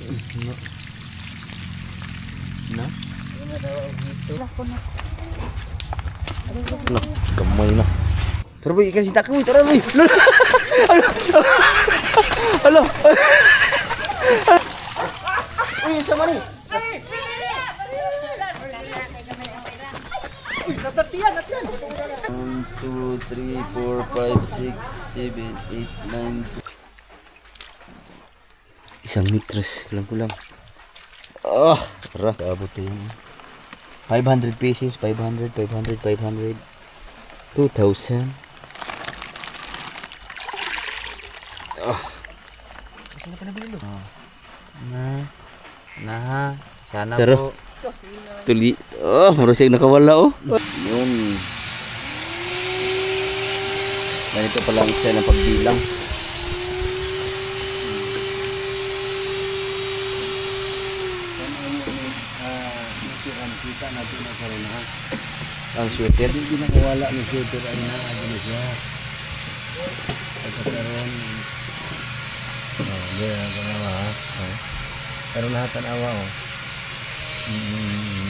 Na? No, gamay na. Tara boy, kasi tak boy, tara boy. Alo. Uy, sama ni. Uy, natatiyan. 1, 2, 3, 4, 5, 6, 7, 8, 9. Isang mitras, kulang-kulang. Tara, abot to yan. 500 pieces, 500, 500, 500, 2,000. Saan ka nabili lo? Sana po. Tuli. Marusig nakawala Yun. Ganito pala ang isa ng pagbilang. Kita natin na karoon na. Ang sweater. Hindi nakawala ng sweater ay naagin siya. Pagkakaroon. Hindi na tanawa ha. Karoon na tanawa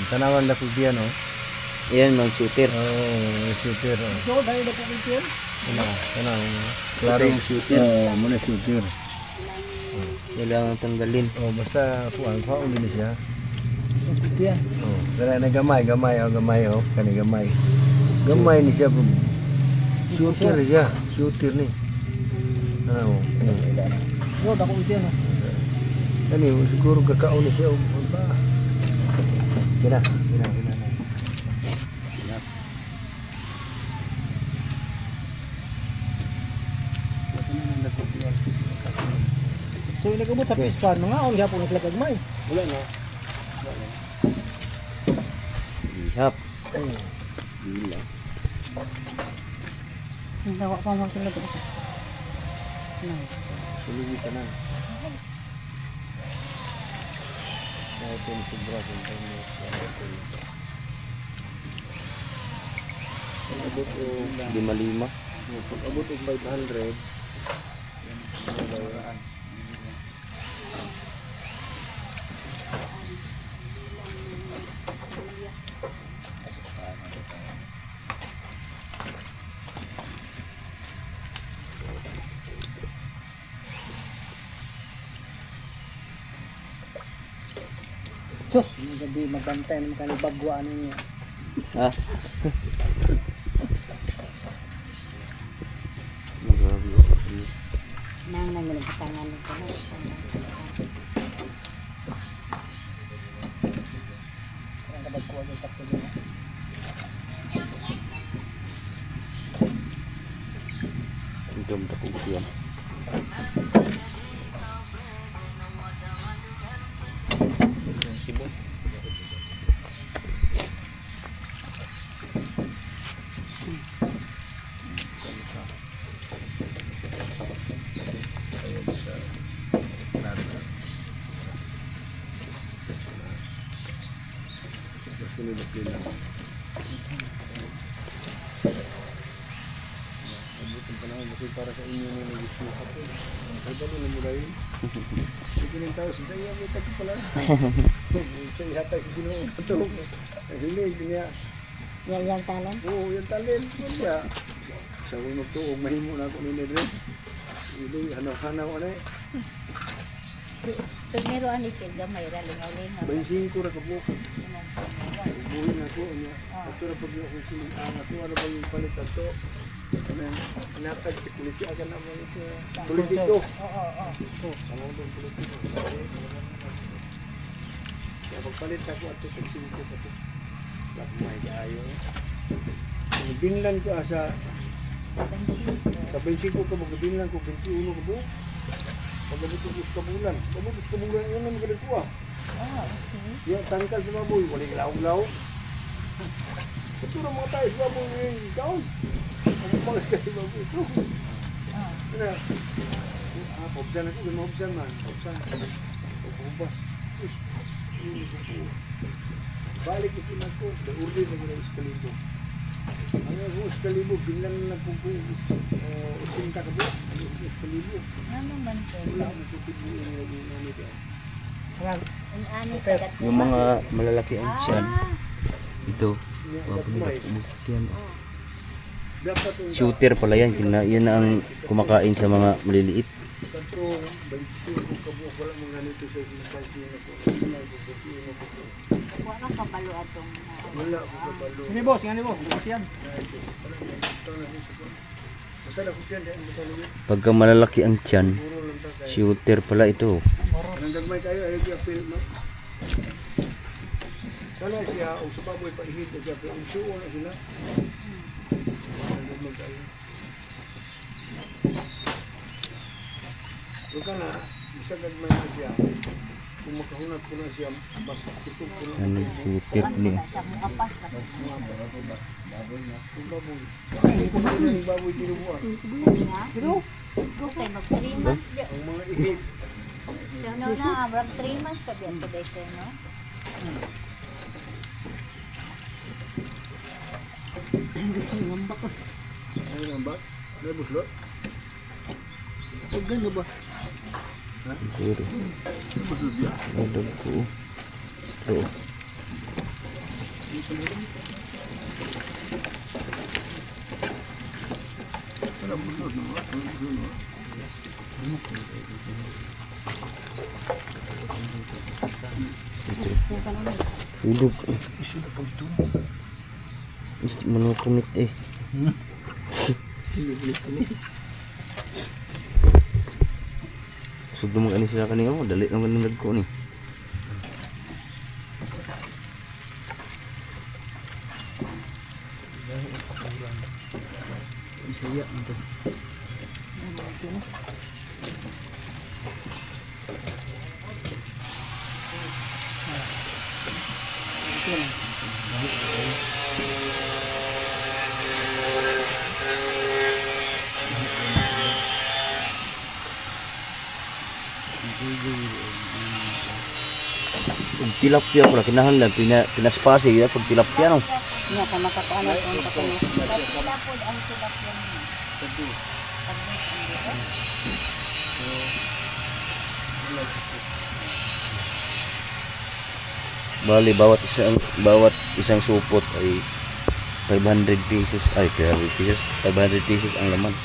Tanawan na pagbiyan Yan, mga sweater. Sweater So, dahil na pagbiyan? Klaro yung sweater. Muna sweater. Kailangan tanggalin. Basta kuhaan din siya. Pagbiyan. Kaya na gamay. Kani gamay. Gamay ni siya. Shooter siya. Shooter ni. So, dako pagbiyan Kani siguro kakao ni siya. Kina. So, nagabot sa pispan, mga on hapon naglagagmay. Wala na. Ihap. Gila. Dawa pa mo sila ko. Sulugi ka na. Ito yung sobra kung tayo abot o 5-5. abot o 500 Sus, gabi magbantay ng kanibagwaan ninyo. Ha? Grabe Nang nagpatangan ko na. Ang kabagkuhan yung sakto nyo. Ang ganda ko yan. sibuk para sa inyo na nag-issue ako. Ay ba mo mulai? Sige nang tao sa iyo may tag pala. Sa ihatag sa Ginoo. Ito. Hilig niya. Yang talent. Oo, yung talent niya. Sa unod tuog mahimo na ako ni Nedre. Hilig hanaw-hanaw ano eh. Primero ani siya gamay ra lingaw-lingaw. 25 ra ka po. Buhay na ko niya. Ato ra pag ako sining ato ano ba yung palit ato? Natag si politiko agad naman sa politiko. Oo. Ano doon politiko? Kaya pagpalit ako at ito ko pa ito. May kaayo. Binlan ko sa 25 ko mag-binlan ko 21 ko po. Pagabot ko sa bulan. Pagabot sa bulan yun ang magaling ko okay. Yung tangkal sa baboy, walang law-law. Ito na mga tayo sa baboy yung ikaw. Ang mga kasi baboy ito. Ano? Pobsan ako, gumobsan man. Pobsan. Pobas. Balik ito na ko. Urli na gano'ng iskalibo. Ang yung iskalibo, binlan na po po. Usin ka ka po. Ang iskalibo. Ano man po? Wala mo ito pibuin na yung ano dyan. Ani kagat. Yung mga malalaki ang tiyan. Ito. Yan. Dapat yung Shooter pala yan. Yan na ang kumakain sa mga maliliit. katong 25 kabuok wala mong ganito sa pinapalsi na po. Wala ka kabalo atong. Wala ko kabalo. Ini boss, yan boss. Yan. Basta na ko siya dahil masaluwi. Pagka malalaki ang tiyan, Puro lang ta kay. shooter pala ito. Nang gagmay kayo ay siya film no. Kana siya o sa baboy paihid siya pero ang suo na sila. Nang gagmay kayo. So kana bisa gagmay na siya. Kung makahunat ko na siya mas tutok ko na. Ano shooter ni? Sa mga pas. Ang baboy. Kung ano yung baboy tinubuan. Pero kay mag 3 months di. Ang mga ihip. No na, abram 3 months sa biyan ko dito, no? Ano nga ba? May buslot? Ganda ba? Siguro. Ada po. Ito. Hulog. Mesti manutunit eh. Sudah mo ani sila kanina mo, dali naman ng nagko ni. Saya ito. Ug tilapia pala kinahanglan pinaspasi ya pag tilapia no. Nga ka makatuan na ito sa kanya. Sila po ang sila po niya. Bali bawat isang supot ay 500 pesos ay 500 pesos ang laman.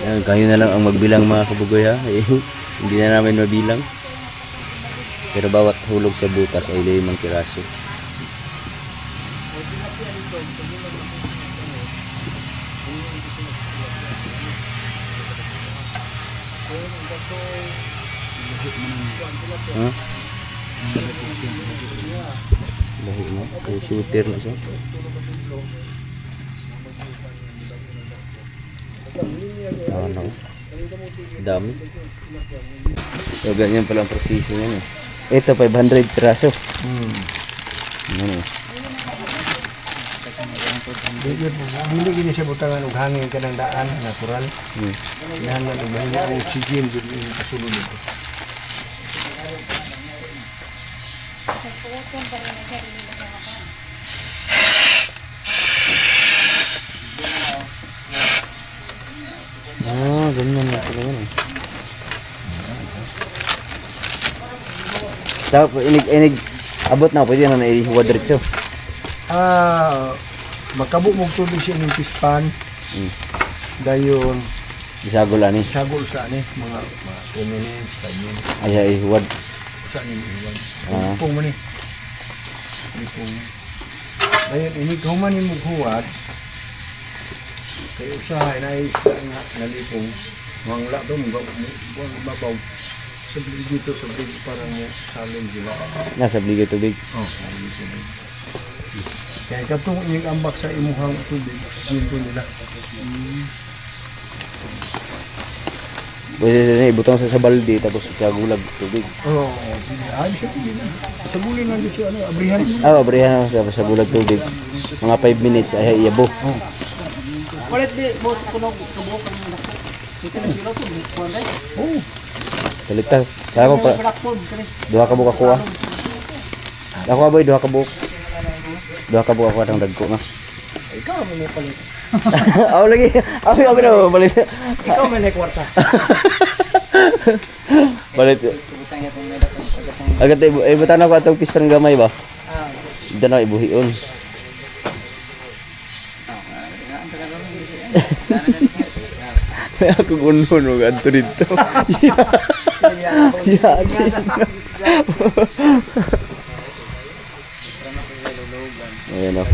Yan, kayo na lang ang magbilang mga kabugoy ha. Hindi na namin mabilang. Pero bawat hulog sa butas ay 5 piraso. Ha? Lahi mo? Kaya shooter na siya. Ano? Dami. So ganyan pala ang proseso niyan eh. Ito 500 piraso. Ano? Dili gini siya butangan og hangin kanang daan natural. Yan na mahina ang oxygen jud yung kasulod nito. Ah, ganyan na pala yan eh. Tapos inig abot na pwede na naihuwa diretso. Makabuk mo tubig siya ng pispan. Dayon Bisagol ani. sagol sa ani mga 2 minutes, 5 minutes. Ay ihuwad. Sa ni iwan. Ah. Pung mo ni. Pung. Dayon ini human ni mo huwad. Kaya usahay na isda nga nalipong. Wangla to mo babaw. Sabi dito sa big parang salon sila. Nasa bligay tubig. Oh, kaya katong yung ambak sa imuhang tubig, oxygen nila. Pwede na ibutang sa balde tapos sa gulag tubig. Oo, ay siya din. Sa bulin lang dito ano, abrihan. Abrihan sa bulag tubig. Mga 5 minutes ay iyabo. Palit di boss kuno kabuk ang nako. Ito na sila to, kuan dai. Oh, Baliktad. Sa ako pa Blackboard kani. duha ka buka kuha. Ako boy duha ka buka. Duha ka buka kuha ng dagko na. Ikaw may palit. Ako lagi. Ako na balit. Ikaw may kwarta. Balit. Agad ay butan ako atong pispan gamay ba? Ah. Dana ibuhion. May ako gunon mo ganto dito. Ya. Ayan o.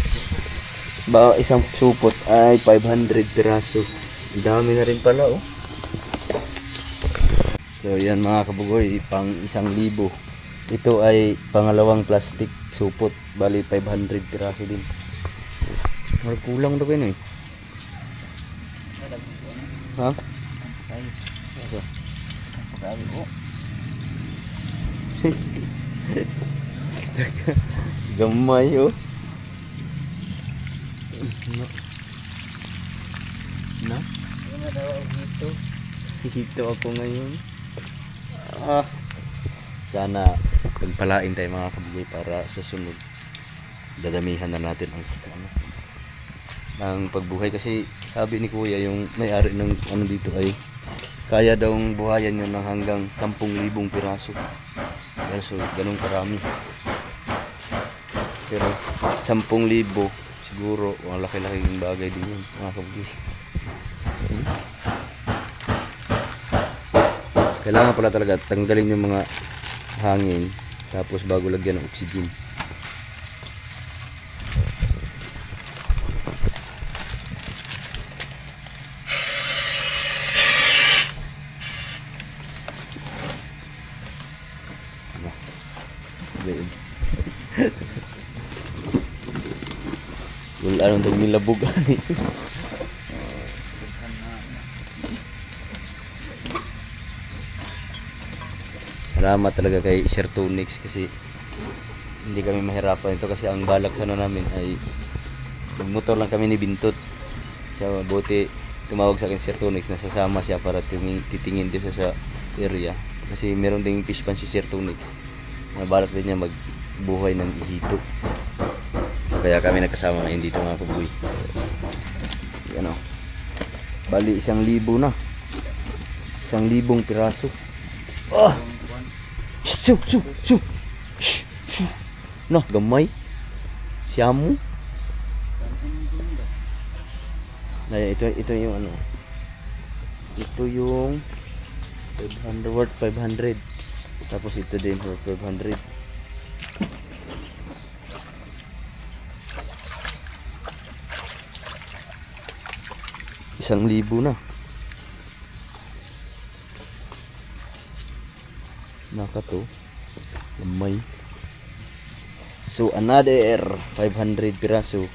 Ba isang supot ay 500 piraso. Ang dami na rin pala oh. So yan mga kabugoy, pang 1,000. Ito ay pangalawang plastic supot, bali 500 piraso din. Kulang daw kayo eh. Ha? Gamay oh. Na? Hito ako ngayon. Sana pagpalain tayo mga kabigay para sa sunod. Dadamihan na natin ang pagbuhay kasi sabi ni Kuya yung may-ari ng ano dito ay kaya daw buhayan yun ng hanggang 10,000 piraso. So ganun karami. Pero 10,000 siguro ang laki-laking bagay din yun mga kabigay. Kailangan pala talaga tanggalin yung mga hangin tapos bago lagyan ng oxygen. Wala nang dagmilabog ani. Salamat talaga kay Sir Tonix kasi hindi kami mahirapan ito kasi ang balak sana namin ay motor lang kami ni Bintot. So buti tumawag sa akin Sir Tonix na sasama siya para titingin din sa area kasi meron ding fish pan si Sir Tonix. Na balak din niya magbuhay ng hito. Kaya kami nagkasama ngayon dito mga kabuy. Yan o. Bali 1,000 na. 1,000 piraso. Oh! Su. No, gamay. Siyamu. Nah, ito yung ano. Ito yung 500 worth 500. Tapos ito din worth 500. Isang libo na. Naka to. Lamay. So another 500 piraso.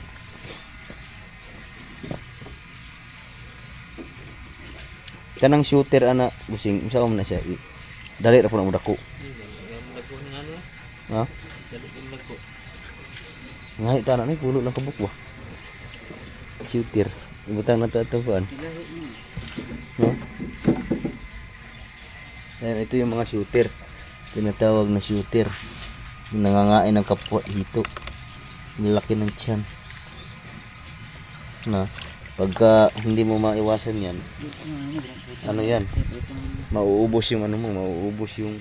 Kanang shooter ana busing unsa man na siya. Dali ra po na dako. Ha? Ngai ta na ni pulo lang kabuk ba. Shooter. Ibutang na to kuan. No? Ayan, ito yung mga shooter. Tinatawag na shooter. Nangangain ng kapwa hito. Nilaki ng tiyan. Na, pagka hindi mo maiwasan yan, ano yan? Mauubos yung ano mo, mauubos yung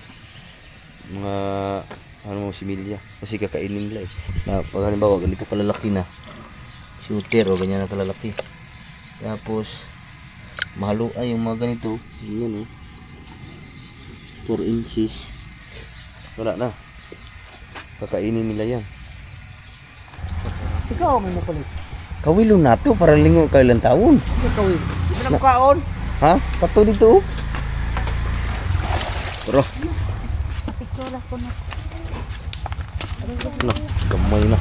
mga ano mo similya. Kasi kakainin nila eh. Na, pag halimbawa ganito kalalaki na shooter o ganyan na kalalaki. Tapos mahalo ay yung mga ganito, yun eh. 4 inches. Wala na. Kakainin nila yan. Ikaw may palit. Kawilo na to para lingo ka ilang taon. Ikaw eh. Di ba nakaon? Ha? Pato dito. Pero Picture ko na. na, gamay na.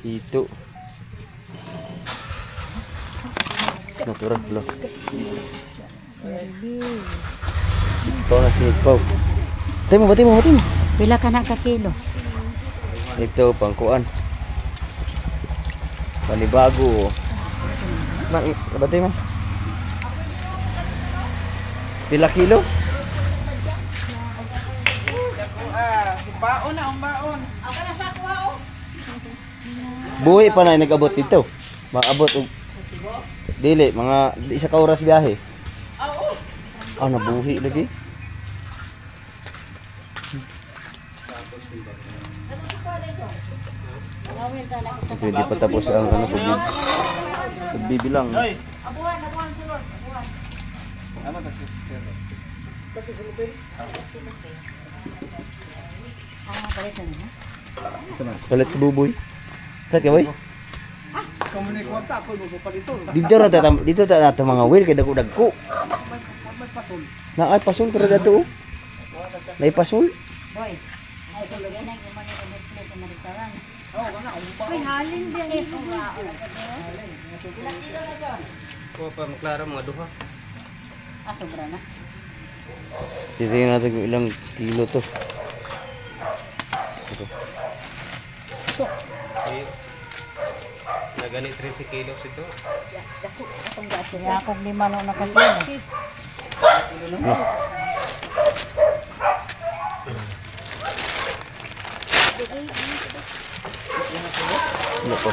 Ito. Natural lang. Sipaw na sipaw. Bati mo. Pila ka na ka kilo? Ito, pangkuan. Panibago. Bati mo. Pila kilo? baon na, ang baon. Ako na sa kuha oh. Buhi pa na nag-abot dito. Maabot og dili mga isa ka oras biyahe. Oo. Ah, nabuhi lagi. Ngawin ta na. Ito hindi pa tapos ang ano pagbibilang. Abuhan sulod. Abuhan. Ano na? Balik na niya. Palit si Buboy. Palit ka boy? Kamu ni kwarta ako mo pa dito. Dito ta nato mga wheel kay dagko. May pasol. Na ay pasul pero dato. Nay pasul. Boy. Ay kung yan ay gumana ng display sa maritaran. Oh, wala akong pa. Ay halin din eh. Ko pa maklaro mga duha. Ah, sobra na. Titingnan natin kung ilang kilo to. Ito. Na gani 30 kilos ito. Kaya akong lima nung nakapila. Ano po?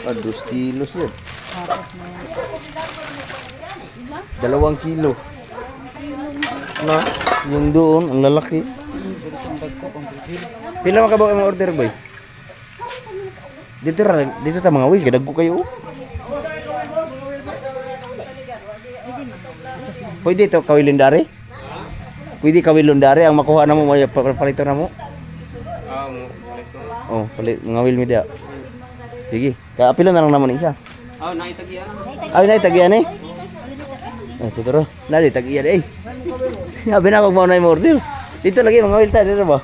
Ah, 2 kilos yun. 2 kilo. Na, yung doon, ang lalaki. Pila makabaw ang order boy? Dito ta mga wheel, kadagko kayo. Pwede ito kawilundari? Pwede kawilundari ang makuha na mo, may palito na mo. Mo balik ko. Oh, palit mga wheel media. Sige, kaapilo na lang naman isa. Naitagian. Ay, na tagiyan eh. Oh, tuturo. Nali tagiyan eh. Sabi na pag maunay mo order. Dito lagi mga wheel tayo, dito ba?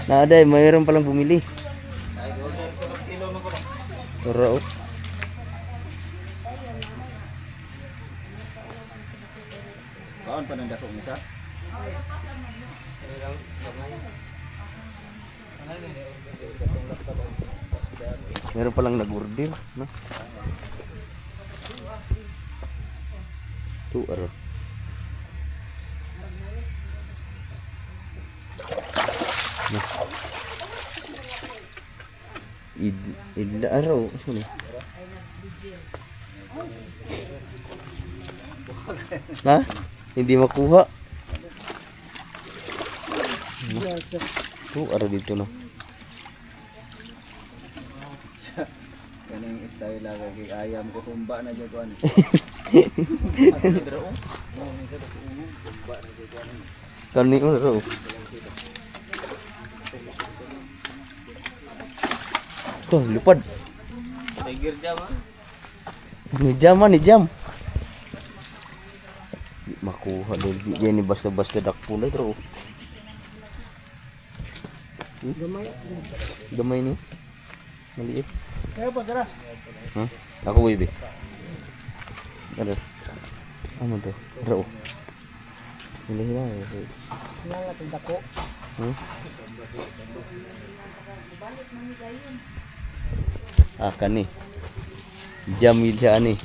Naaday, mayroon palang bumili. Turo. Kaon pa nang dako isa. Meron palang nag-order, no? Tu aro. Nah. Id araw, sino? Ha? Hindi makuha. Tu aro dito no. Kaning style lang kay ayam ko humba na jud kuan. Kani mo ro. Tuh, lupad. Tiger jam ah. Ni jam. Di makuha dili yan ni basta-basta dakpo na ito. Gamay ni. Maliit. Kaya pa dara. Ha? Ako baby. Ada. Ano to? Ro. Hila. Nala tong dako. Ah, kani. Jamil siya ani.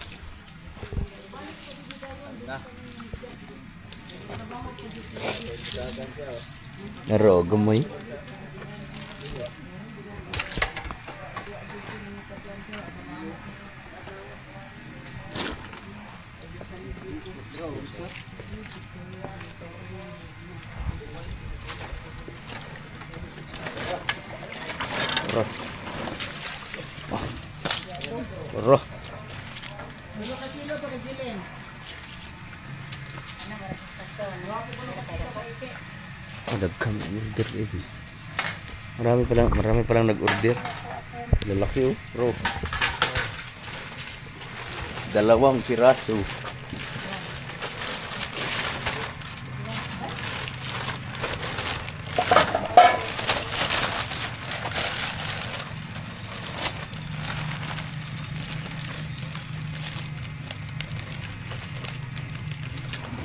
Naro gamay. Roh. Daghan order eh. Marami palang nag-order. Lalaki oh, bro. 2 piraso.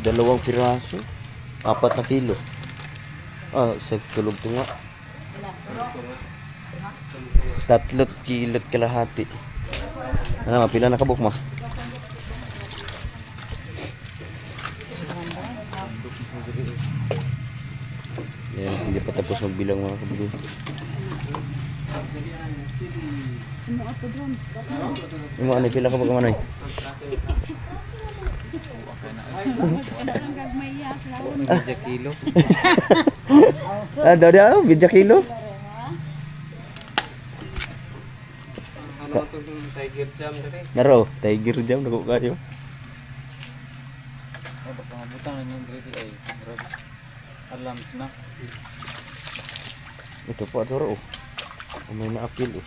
Dalawang piraso, 4 na kilo. Ah, sa tulog to nga. 3 kilot kalahati. Ano, mapila na kabuk mo? Yan, hindi pa tapos magbilang mga kabugoy. Ano ako doon? Yung mga pila ka ba kamanoy? Ang gagmaya, lawon. Medyo kilo. Ah, daw dia, bidya kilo. Ano itong tiger jam dali? Naro, tiger jam nako kayo. Ay, baka mabutan na yung grade ay. Alarms na. Ito po atoro. May naapil eh.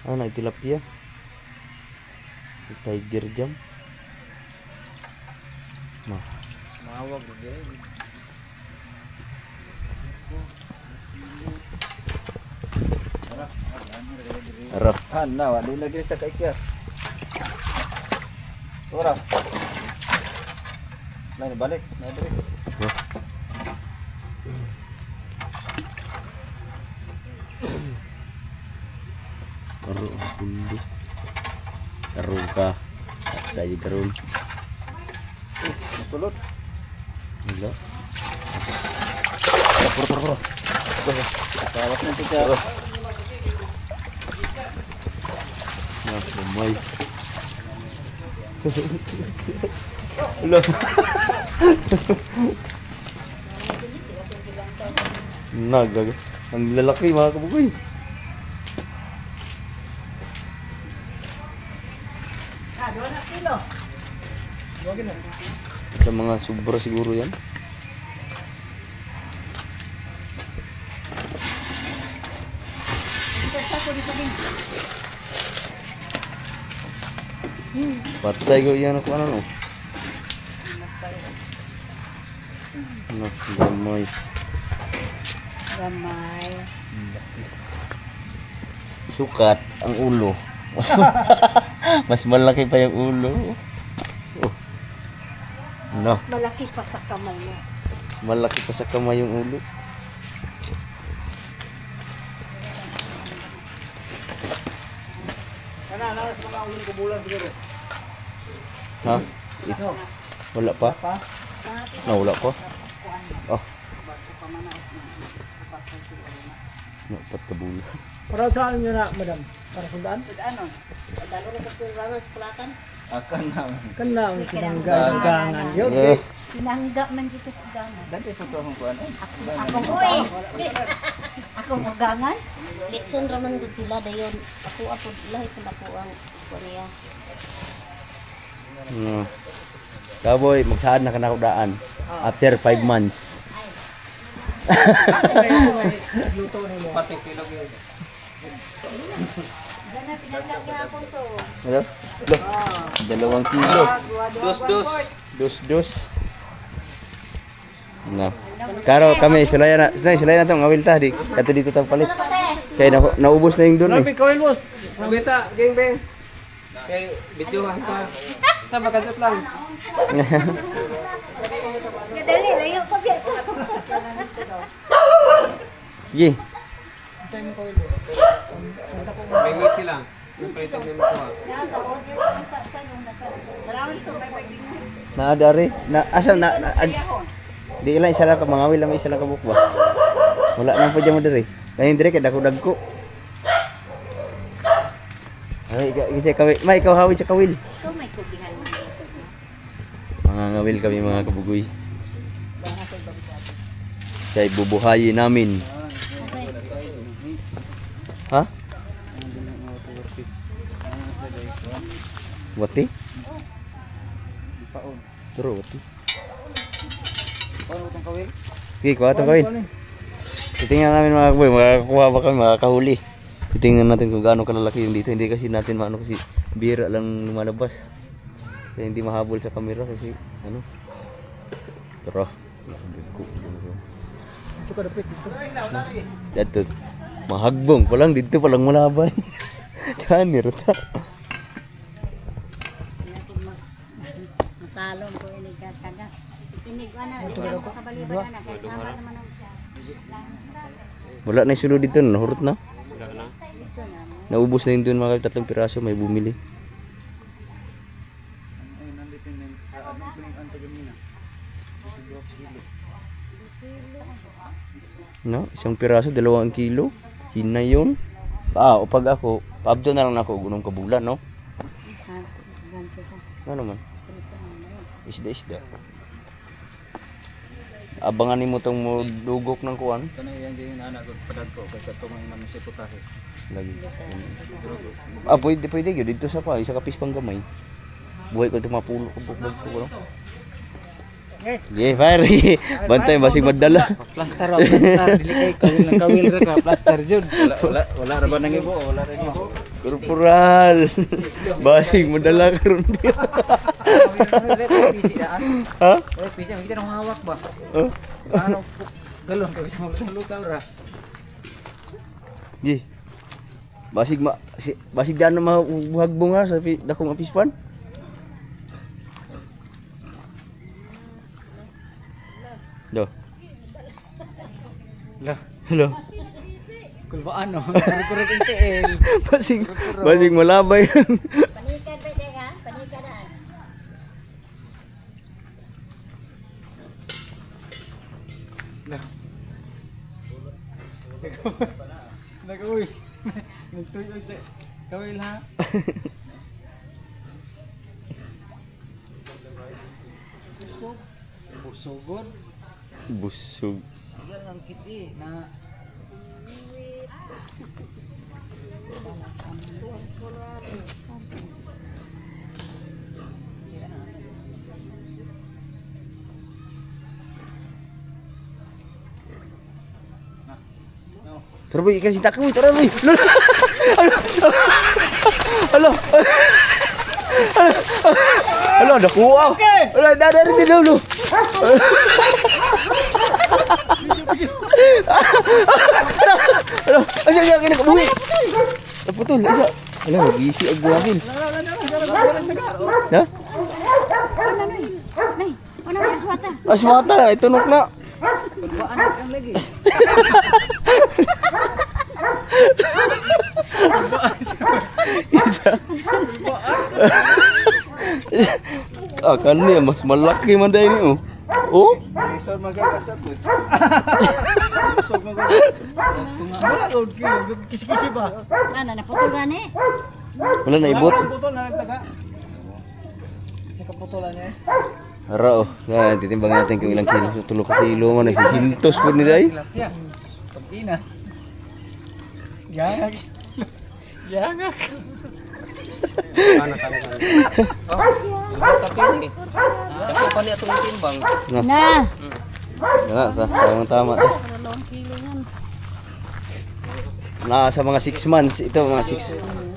Ah, na tilapia. Tiger jam. Nah, Mawag rin. arap. Na, wala lagi sa kaikya. Ora. Lain balik, na balik. Aro pundi. Aro ka. Dahil karon. Masulot. Wala. Tawas na ito siya. Nah, lumay. Wala. Nagag. Ang lalaki mga kabugoy. Sa mga sobra siguro yan. Patay ko yan ako ano no. Ano, gamay. Gamay. Sukat ang ulo. Mas malaki pa yung ulo. Oh. Ano? Malaki pa sa kamay mo. Malaki pa sa kamay yung ulo. Kana sa mga uling kubulan siguro. Ha? Wala pa? Na wala pa? Oh. Napat ka bulan. Para saan niyo na, madam? Para sundaan? Ano? Dalo na kasi sa pulatan. Akan na. Kan na ang kinanggangan. Yun. Eh, Pinangga man dito sa gangan. Dati sa tuwang kuan. Akong uy. Akong ugangan. Litson raman gud sila dayon. Ako lahi pud ako ang Korea. Kaboy, magsaad na ka na daan. After 5 months. Luto na mo. Pati kilo yun. Dana pinangga gyapon to. Ano? Lo, 2 kilo. Dos. Na. Karo kami sulayan na tong ngawil ta di. Kato dito ta palit. Kaya naubos na yung doon eh. Kawin mo. Mabesa, geng beng. Kay videohan ka. Sa magkajot lang. Dali layo pa biya. Sige. May meat sila. Pwede mo ko. Naadari. Na asa na di ilan isa lang ka mangawil lang isa lang ka bukba. Wala nang pudya mo diri. Kayin dire kay dako-dagko. Ay, kasi kawil. May ikaw hawid sa kawil. So may kubihan mo. Mga ngawil kami mga kabugoy. Kaya bubuhayin namin. Ha? Wati? Turo, wati. Paano itong kawin? Sige, kuha itong kawin. Titingnan namin mga kaboy, makakakuha ba kami, makakahuli. Titingnan natin kung gaano kalalaki yung dito. Hindi kasi natin maano kasi bira lang lumalabas. Kaya hindi mahabol sa camera kasi ano. Tara. Ito ka dapit dito. Dito. Mahagbong pa lang dito pa lang malabay. Tanir ta. Matalong ko ini kaga. Ini ana ito kabaliban na kay sama naman ang Wala na yung sunod dito, nahurot na. Wala na. Naubos na yun doon mga 3 piraso, may bumili. No, isang piraso, 2 kilo. Hinay yun. O pag ako, paabdo na lang ako gunong kabulan, no? Ano naman? Isda. Abangan nimo tong mo dugok ng kuan. Kana yang din anak ko padad ko kay katong man si putahe. Lagi. Pwede gyud dito sa pa, isa ka pispang gamay. Buhay ko itong mapulo ko bugbog ko. Yeah, fire. Bantay basig madala. Plaster dili kay kawil ra ka plaster jud. Wala ra ba nang ibo, wala ra ibo. Korporal. Basig madala karon. Ha? Oy, pisa kita nang hawak ba? Oh. Ano galon kay bisa mo lutal ra. Ye. Basig daan na mabuhagbong ha sa dakong apispan. Do. Lah, Hello. kulbaan no. Kurang intel. Basig malabay. Panikad ba ka? Panikadaan. Lah. Nag-uwi. Nagtuyo sa kawil ha. Busugod. Busog. Yan ang kiti na Tara boy, kasi takang boy, tara boy. Halo. Halo, nakuha. Halo, dadari din dulu. Halo, asya kini kebuhi. Naputol, isa. Halo, bisi aku ambil. Dah? Nay, ano ba suwata? Aswata, itu nukna. kulbaan ang lagi. Kan ni mas malaki man dah ini oh. Oh? Isor magkakasat mo. Busog magod. Wala gud kilo kisi-kisi ba? Ano na photo gani? Wala na ibot. Putol na nagtaga. Sa kaputolan niya. Ara oh. Nah, titimbang natin kung ilang kilo. 3 kilo man nagsisintos po ni dai. Tilapia. Pagina. Yangak. Yangak. Tapi ni. Ako pa niya itong timbang. Na. Wala sa tama. Na sa mga 6 months, ito mga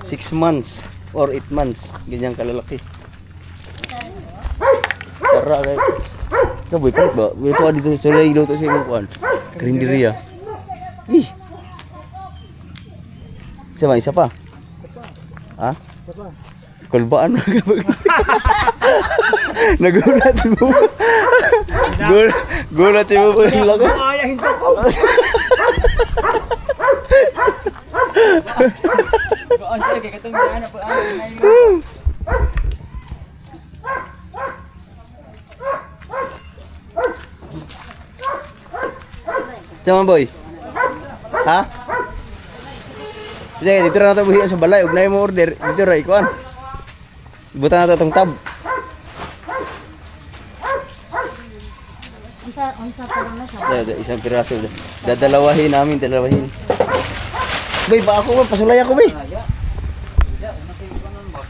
6 months or 8 months, ganyan kalalaki. Tara kay. Kaboy palit ba? Ito dito sa ilo to sa imong kuan. Karinderya. Ih. Isa pa. Ha? Sapa? Kulbaan na kapag nagulat mo. Gulat mo ko yung laki. Ayahin to ko. Goon siya kay katong ana po ana na ilo. Sama boy. Ha? Sige, dito na natin buhiyan sa balay. Huwag na yung order. Dito ra, ikuan. Ibutan natin itong tab. Unsa pa lang na siya. Isang piraso. Dadalawahin namin, dalawahin. Boy, ba ako? Pasulay ako, boy.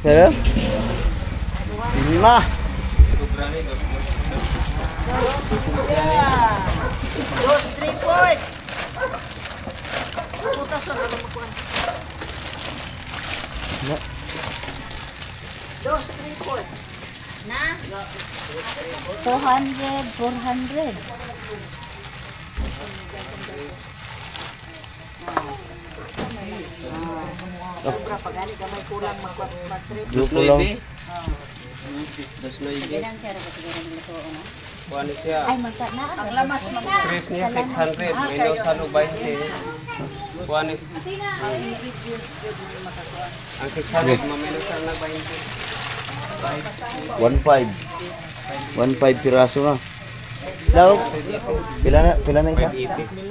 Kaya? Lima. Dos, 3-4. Puta sa ano makuha. Na. Dos, 3-4. Na? 200, 400. Sobra pagali gamay kulang mag-trip. Joke lang. Das loy Ganang siya rin siguro ng luto, no? kuan siya. Ay, magsa na. Ang lamas mga Tres niya 600, minus ano 20. Kuan ang 600 maminus na 20. 1.5 piraso na. Daw. Pila na isa?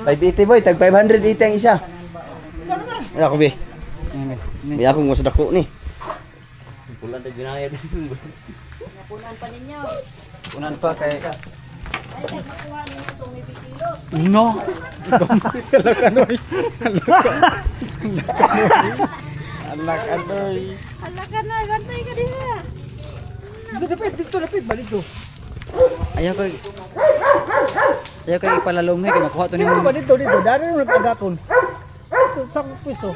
580 boy, tag 580 ang isa. Ay ako be. May akong mas dako ni. Pulan tag binayad. Napunan pa ninyo. Unan pa kay Ay, nagmakuha ninyo itong may kilos. no. Alakanoy. Alakanoy. Hala ka na, gantay ka diha. Dito lapit balik to. Ayaw kay ipalalom ni kay makuha to nimo. Dito, dari mo nagkagaton. Sa pwesto.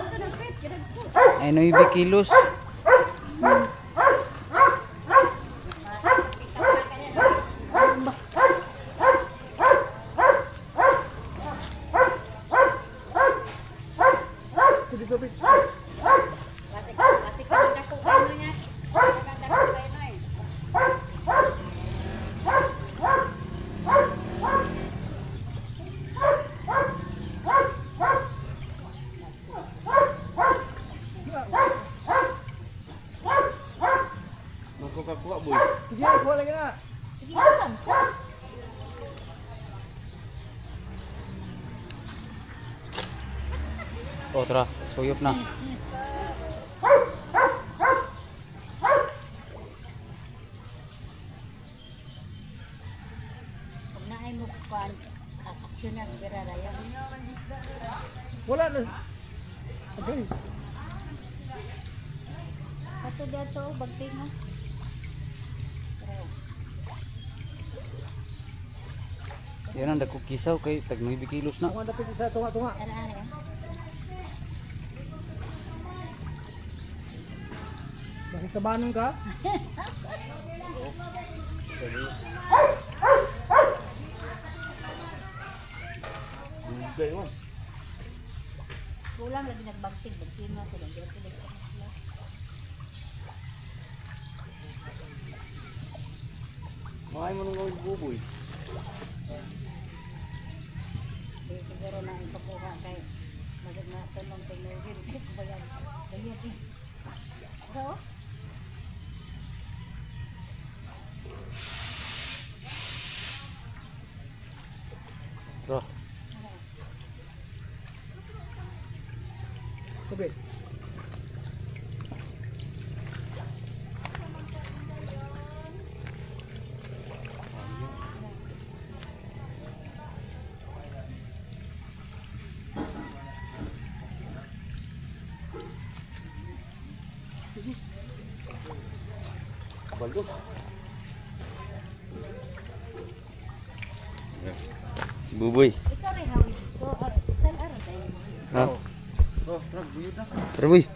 Ay 9 kilos. Pati ka ng dako ano niya. Dako kayo na eh. Magkukuha boy. Sige, kuha lagi na. Sige lang. Oh, tara, suyop na. Kung naay mo kuan, aksyon na biraraya. Wala na. Okay. Kato dito, bagting mo. Yan ang dako kisaw kay tag 9 kilos na. Ako dapat isa tunga-tunga. Ano. Bakit kabanon ka? Kulang lagi nagbagting, bagting mo ko lang. Mahal mo nang gawin buboy. Siguro na ipakuha kay magandang ng technology. Bayan. Bayan eh. So, Tara. Sabi. Baldo. Si Buboy. ikaw rin hawin ko. Saan araw tayo? Ha? Oh, tara, buyod na. Tara boy.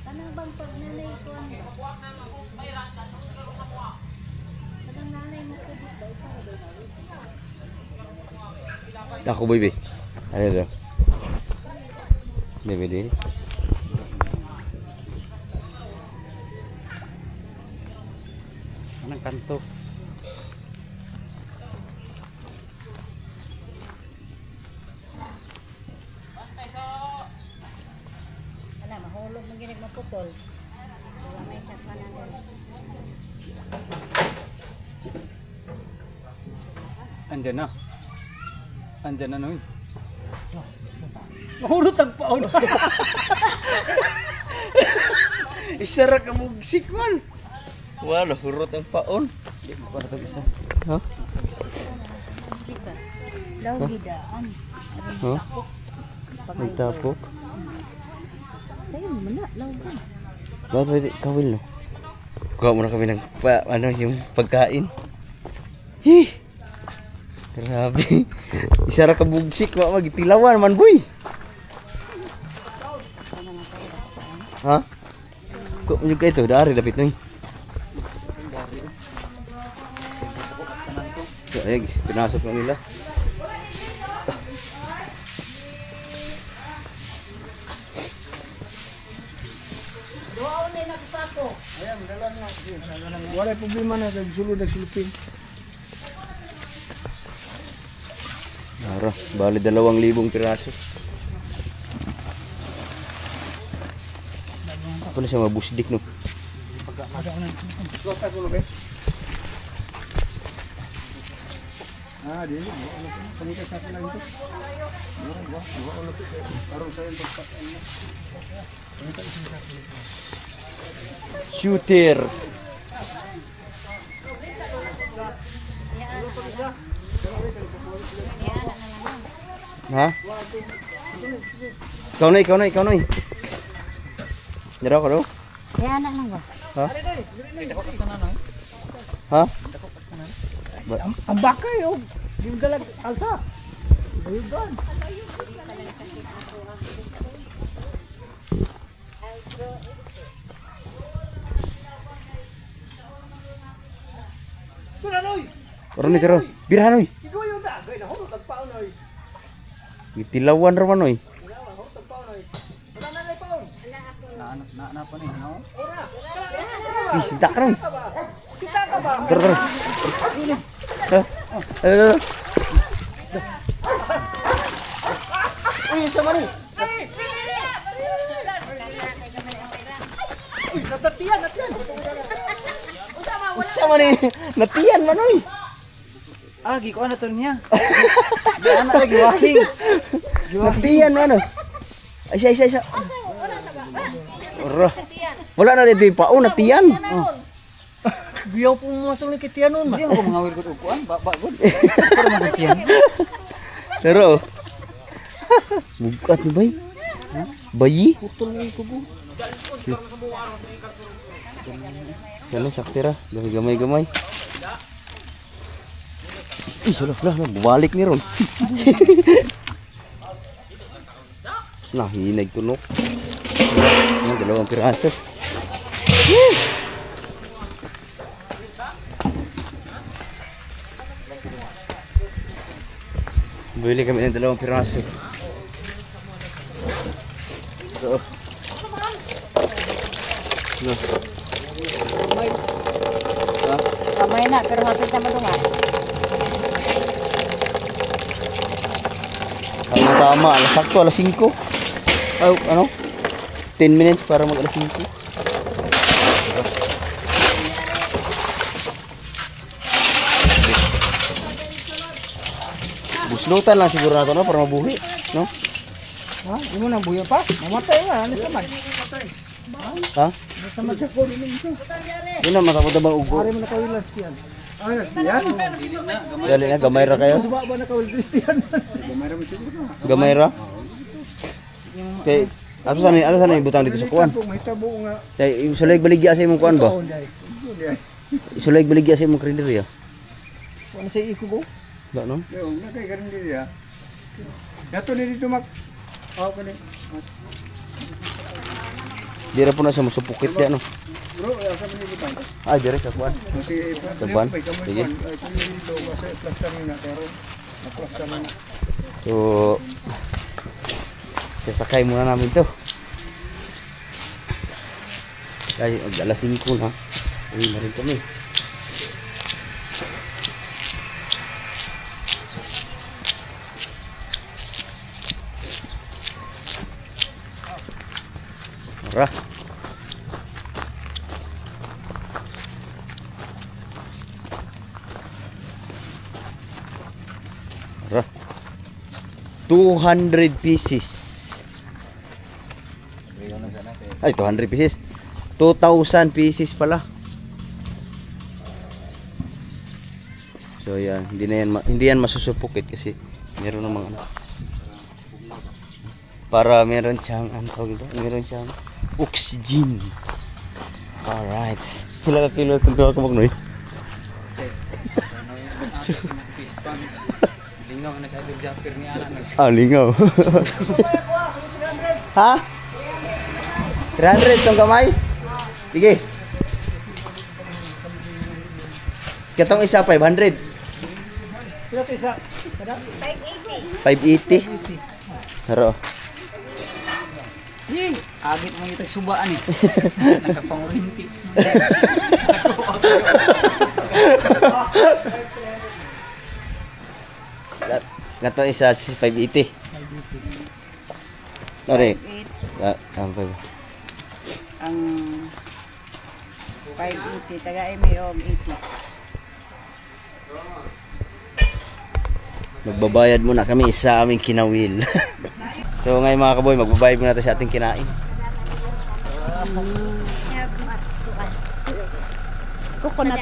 Kanang bang pag nanay ko ang... Kanang nanay mo ko dito, ikaw rin hawin. Ako boy be. Ano daw? Hindi pwede. Anong kanto? Wala, mahulog ng ginig maputol. Wala may sa kanan. Andyan na. Andyan na noy. Mahulot ang paon. Isara ka bugsik man. Wala, hurot ang paon. Di mo para tag isa. Ha? Law gidaan. Ha? Nagtapok. Sayo mo na, law ka. Bakit pwede kawil no? Kuha muna kami ng yung pagkain. Hih! Grabe. Isara ka bugsik, magitilawan man boy. Ha? Kung yung kayo ito, dari dapit nung. Ay, pinasok na nila. Wala problema na sulod ng silupin. Ara, bali 2,000 piraso. Apa na siya mabusdik no? Ah, di. Pangita sa akin lang ito. Parang sa'yo pagpataan na. Shooter. Ha? Ikaw na. Dira ka daw? Kaya anak lang ba? Ha? Ha? Ang bakay, oh. Yung dalag, alsa. Ayun doon. Karon ni tiro. Birahan oy. Ikaw yung dagay na hulog tagpaon oy. Gitilawan ra man oy. Na pa ni, no? Sinta ka ron. Kita ka ba? Tara. Ha? Uy, sa mani. Uy, natatiyan. Usa man ni. Natiyan man oy. Ah, giko na to niya. Di anak lagi wahing. Natiyan man oh. Ay siya. Ora. Wala na dito pa. Oh, natiyan. Biyaw po masuk ni kitian nun. Hindi ako mangawil ko upuan, baba gud. Pero magtiyan. Pero bukat ni bay. Bayi. Putol mo ko po. Yan saktira. Gamay. Ih, salah. Balik ni ron. Nah, hinag tunok. Ang dalawang piraso. Bili kami ng dalawang piraso. So. No. Kamay na, pero hapit na madungan. Tama, sakto alas 5. Oh, ano? 10 minutes para mag alas 5. Buslutan lang siguro nato no para mabuhi, no? Ha? Di mo nang buya pa? Mamatay nga. Ano sa man? Ha? Sa man siya ko. Yun na matapos na bang ugo. Pare mo nakawilas yan. Ah, yan? Dali na gamay ra kayo. Suba ba nakawilas yan? Gamay ra mo siguro. Gamay ra. Kay ato sana ibutang dito sa kuan. Kung mahitabo nga. Kay isulig baligya sa imong kuan ba? Taon day. Isulig baligya sa imong krinderya. Ano sa iko ko? Ba no? Yo, nakay garin dili ya. Dato ni dito mak. Aw kani. Di ra po na sa musupukit di ano. Bro, asa man ni butang? Ah, dire sa kuan. Kasi Taban? Sige. Dito kasi plaster na pero na-plaster na. So sasakay muna namin to. Kaya alas 5 na. Uwi na rin kami. Tara. Tara. 200 pieces. Ay, 200 pieces. 2,000 pieces pala. So yan, hindi yan masusupukit kasi meron namang ano. Para meron siyang meron siyang oxygen. Alright. Kila ka kilo ito ako magnoy. Lingaw na sa Japir ni anak nag. Ah, lingaw. Ha? 300 tong kamay? Sige. Katong isa 500. Kila isa. 580. Haro. Ying, agit mo itag subaan eh. Nakapangurinti. Gato isa 580. Sorry. Ang Ang 580, taga MO 80. Magbabayad muna kami sa aming kinawil. So ngayon mga kaboy, magbabayad muna tayo sa ating kinain. Coconut.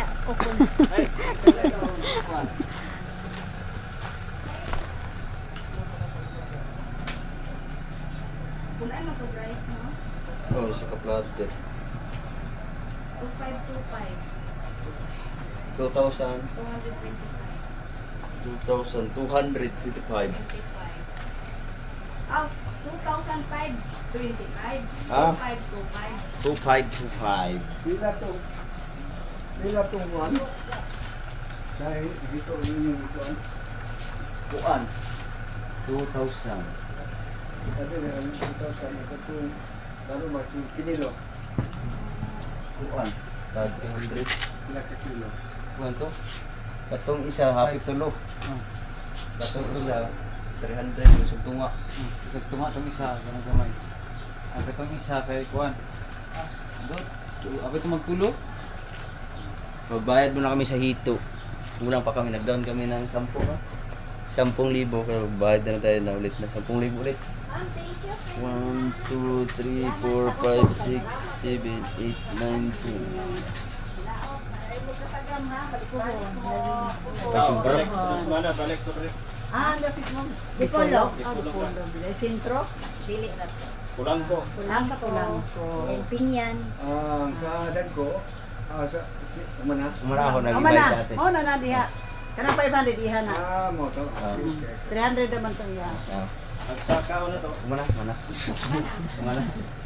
Kulay mo po price no? Oh, isa ka plato. 2525. 2,000. 225. 2,225. Oh, 2005. 25. Ah? 2525. 2,525. Pila to. Pila to kuan. Dahil dito yung kuan. Kuan. 2,000. Ada yang 2,000 itu baru masuk kilo. Kuan. 300. Pila ka kilo. Kuan to. Katong isa happy tulo. Katong isa 300 usog tunga. Usog tunga tong isa kanang gamay. Ang katong isa kay kuan. Ako ito magtulo. Magbayad muna kami sa hito. Kulang pa kami, nag-down kami ng 10 ha. 10,000 pero magbayad na tayo na ulit na 10,000 ulit. 1, 2, 3, 4, 5, 6, 7, 8, 9, 10. Ay, sobra. Lapit mo. Dipolo. Dipolo. Sintro. Dili na. Kulang ko. Kulang sa kulang ko. Pinyan. Sa dagko, sa mana? Umara ako Ama nag-bayad na. dati. Mo na diha. Kanang 500 diha na. Mo to. 300 naman to iya. Nagsaka na to. Umara.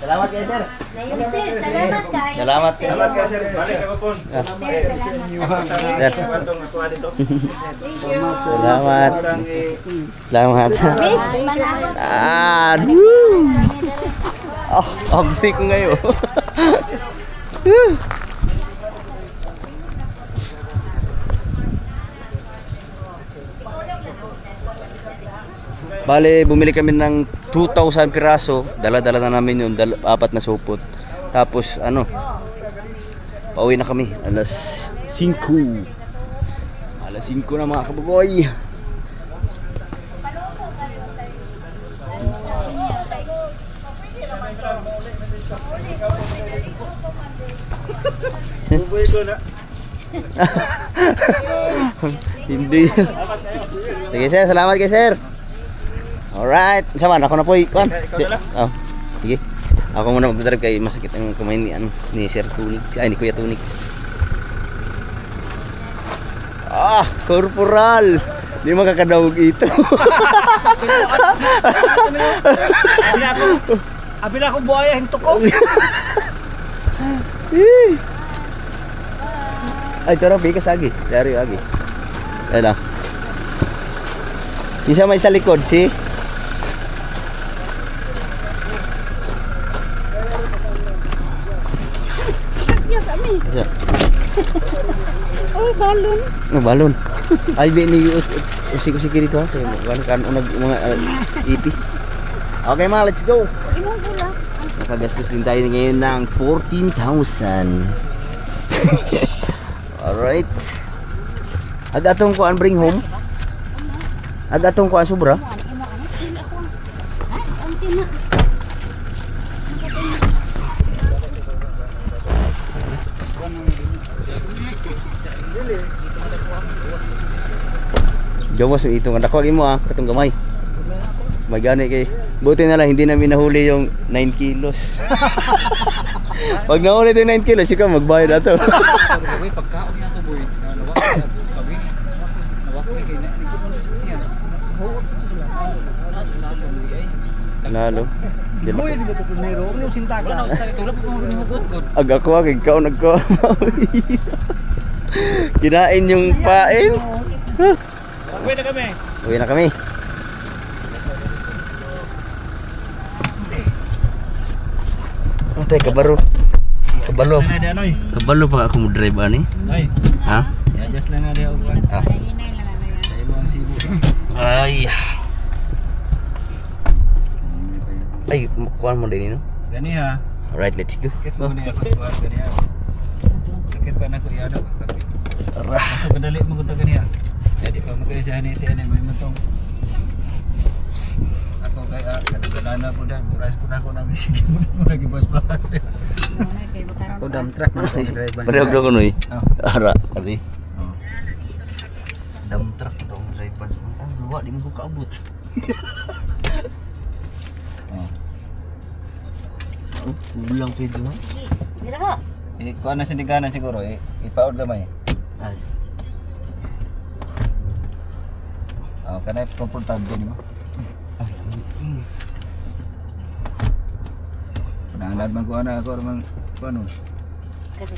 Salamat kayo, sir. Dayon sir, salamat kay. Salamat. Salamat ka sir. Balik ako po. Sir, salamat. Sir. Kwentong nakuha dito. Salamat. Salamat. Miss, manahon. Woo! Oh, absi ko ngayon. Bale, bumili kami ng 2,000 piraso. Dala-dala na namin yun, 4 na supot. Tapos, pauwi na kami. Alas 5. Alas 5 na mga kababoy. Bubuhay ko na. Hindi. Sige sir, salamat kay sir. Alright, sama na ako na po. Oh, sige. Ako muna magdadrive kay masakit ang kamay ni Sir Tunix. Ay, ni Kuya Tunix. Corporal. Di makakadawog ito. Abi na ako buhaya hinto ko. Ay, tara, bikas agi. Dari agi. Ay lang. Isa may sa likod, si? Isa. Oh, balon. Balon. Ay, ni usik-usik dito ha. Kaya kan unag mga ipis. Okay mga, let's go. Imong pula. Nakagastos din tayo ngayon ng 14,000. Alright. Ada atong kuan bring home. Ada atong kuan sobra. Imo ano? Sila ko. Ang tina. Jawas ito nga dako imo katong gamay. Magani kay buti na lang hindi namin nahuli yung 9 kilos. Pag nahuli yung 9 kilos, ikaw magbayad ato. Boy, pagkaon niya to boy. Nawak kami. Nawak ni kay na ko mo sa niya. Huwag ko sila. Lalo ay. Lalo. Boy, di ba to primero? Ano sinta ka? Wala sa tulap mo ginihugot gud. Aga ko ikaw nagko. Kinain yung pain. Uwi na kami. Uwi na kami. Atay kabaro. Kabalo. Kabalo pa ako mo drive ani. Ay, Ha? adjust lang na dia upan. Ah. Sa imo ang sibo. Ay. Ay, kuan mo din no. Gani ha. Alright, let's go. Sakit mo ni ako suwat gani ha. Sakit pa na ko iya daw. Arah. Madali mo ko to gani ha. Jadi pa mo kayo sa haniti ani may matong. Ako kaya kadagana po dan, muras po na ako nang sige mo lagi bas-bas. Ako dump truck man to driver. Pareho ko noy. Oh. Ara, ari. Oh. Dump truck to ang driver. Ah, luwa di mo ko kaabot. Oh. Oh, ulang pwede mo. Dira ka. Kuha na sindiganan siguro, ipaod gamay. Ay. Karena komportable ni mo. Naalad man ko ana ako man ano. Kasi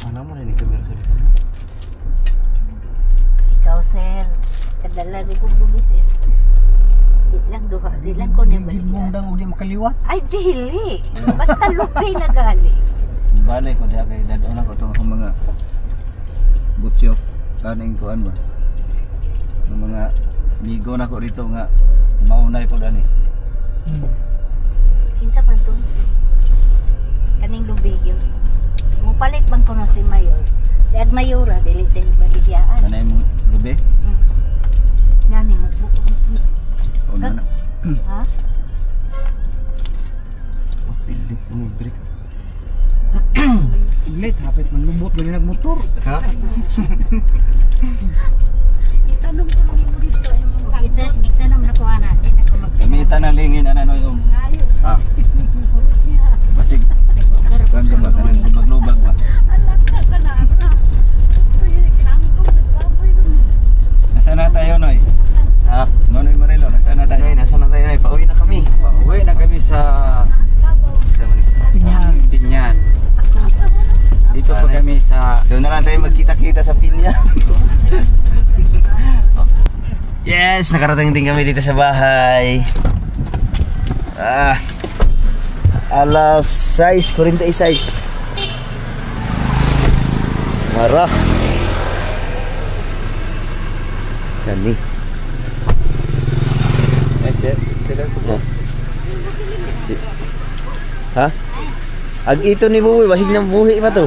Ano mo rin kamera sa dito? ikaw sir, kadala ni kong dugi sir. Di lang ko niya balikan. Mundang uli makaliwat. Ay dili. Basta lupay na gali. Balik ko diha kay dadon ako tong mga butyo kaning kuan ba. Ng mga migo na ko dito nga maunay po dani. Kinsa man to sir? Kaning lubi yun. Mupalit bang kuno si Mayor? Dahil Mayora, dili din baligyaan. Kanay mo lubi Nani mo. o na. Ha? Pilit mo break. Late hapit man lubot gali nagmotor. Ha? Itanong ko lang mo dito. Itanong na ko ana. Di na ko Gamitan na lingin ana noy Ha. Basig kan ba kanang lubag-lubag ba. Nasaan na tayo noy? Ha? Nonoy Marilo, nasaan na tayo? Ay, nasa na tayo na? Pauwi na kami. Pauwi na kami sa Sa Manila. Binyan. Dito pa kami sa Doon na lang tayo magkita-kita sa pinya. Yes, nakarating din kami dito sa bahay. Alas 6:46. Marah. Kani. Ha? Ag ito ni Buwi, basig nang buhi pa to.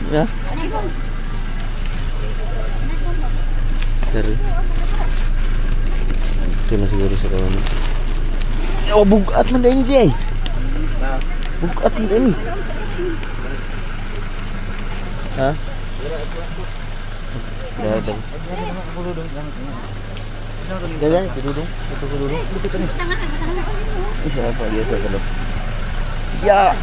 Ya. Dari. Ito na siguro sa kawan. Oh, bugat man din Jay. Bugat man din. Ha? Dadang. Jalan, duduk. Duduk. Isa apa dia saya kalau. Ya.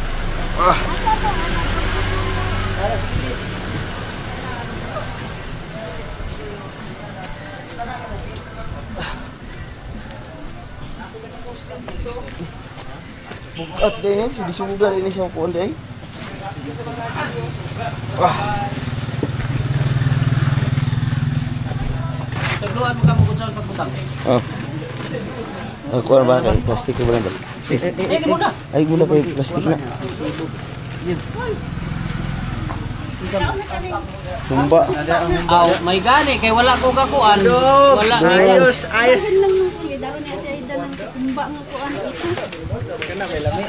Bukat din yan, sugar ini sa upuan din. Tagluan mo ka mo kung saan pagputang. Oh. Ako na ba kay plastic ko ba lang? Gimuna. Ay gula kay plastic na. Tumba. Aw, may gani kay wala ko kakuan. Wala Ayos.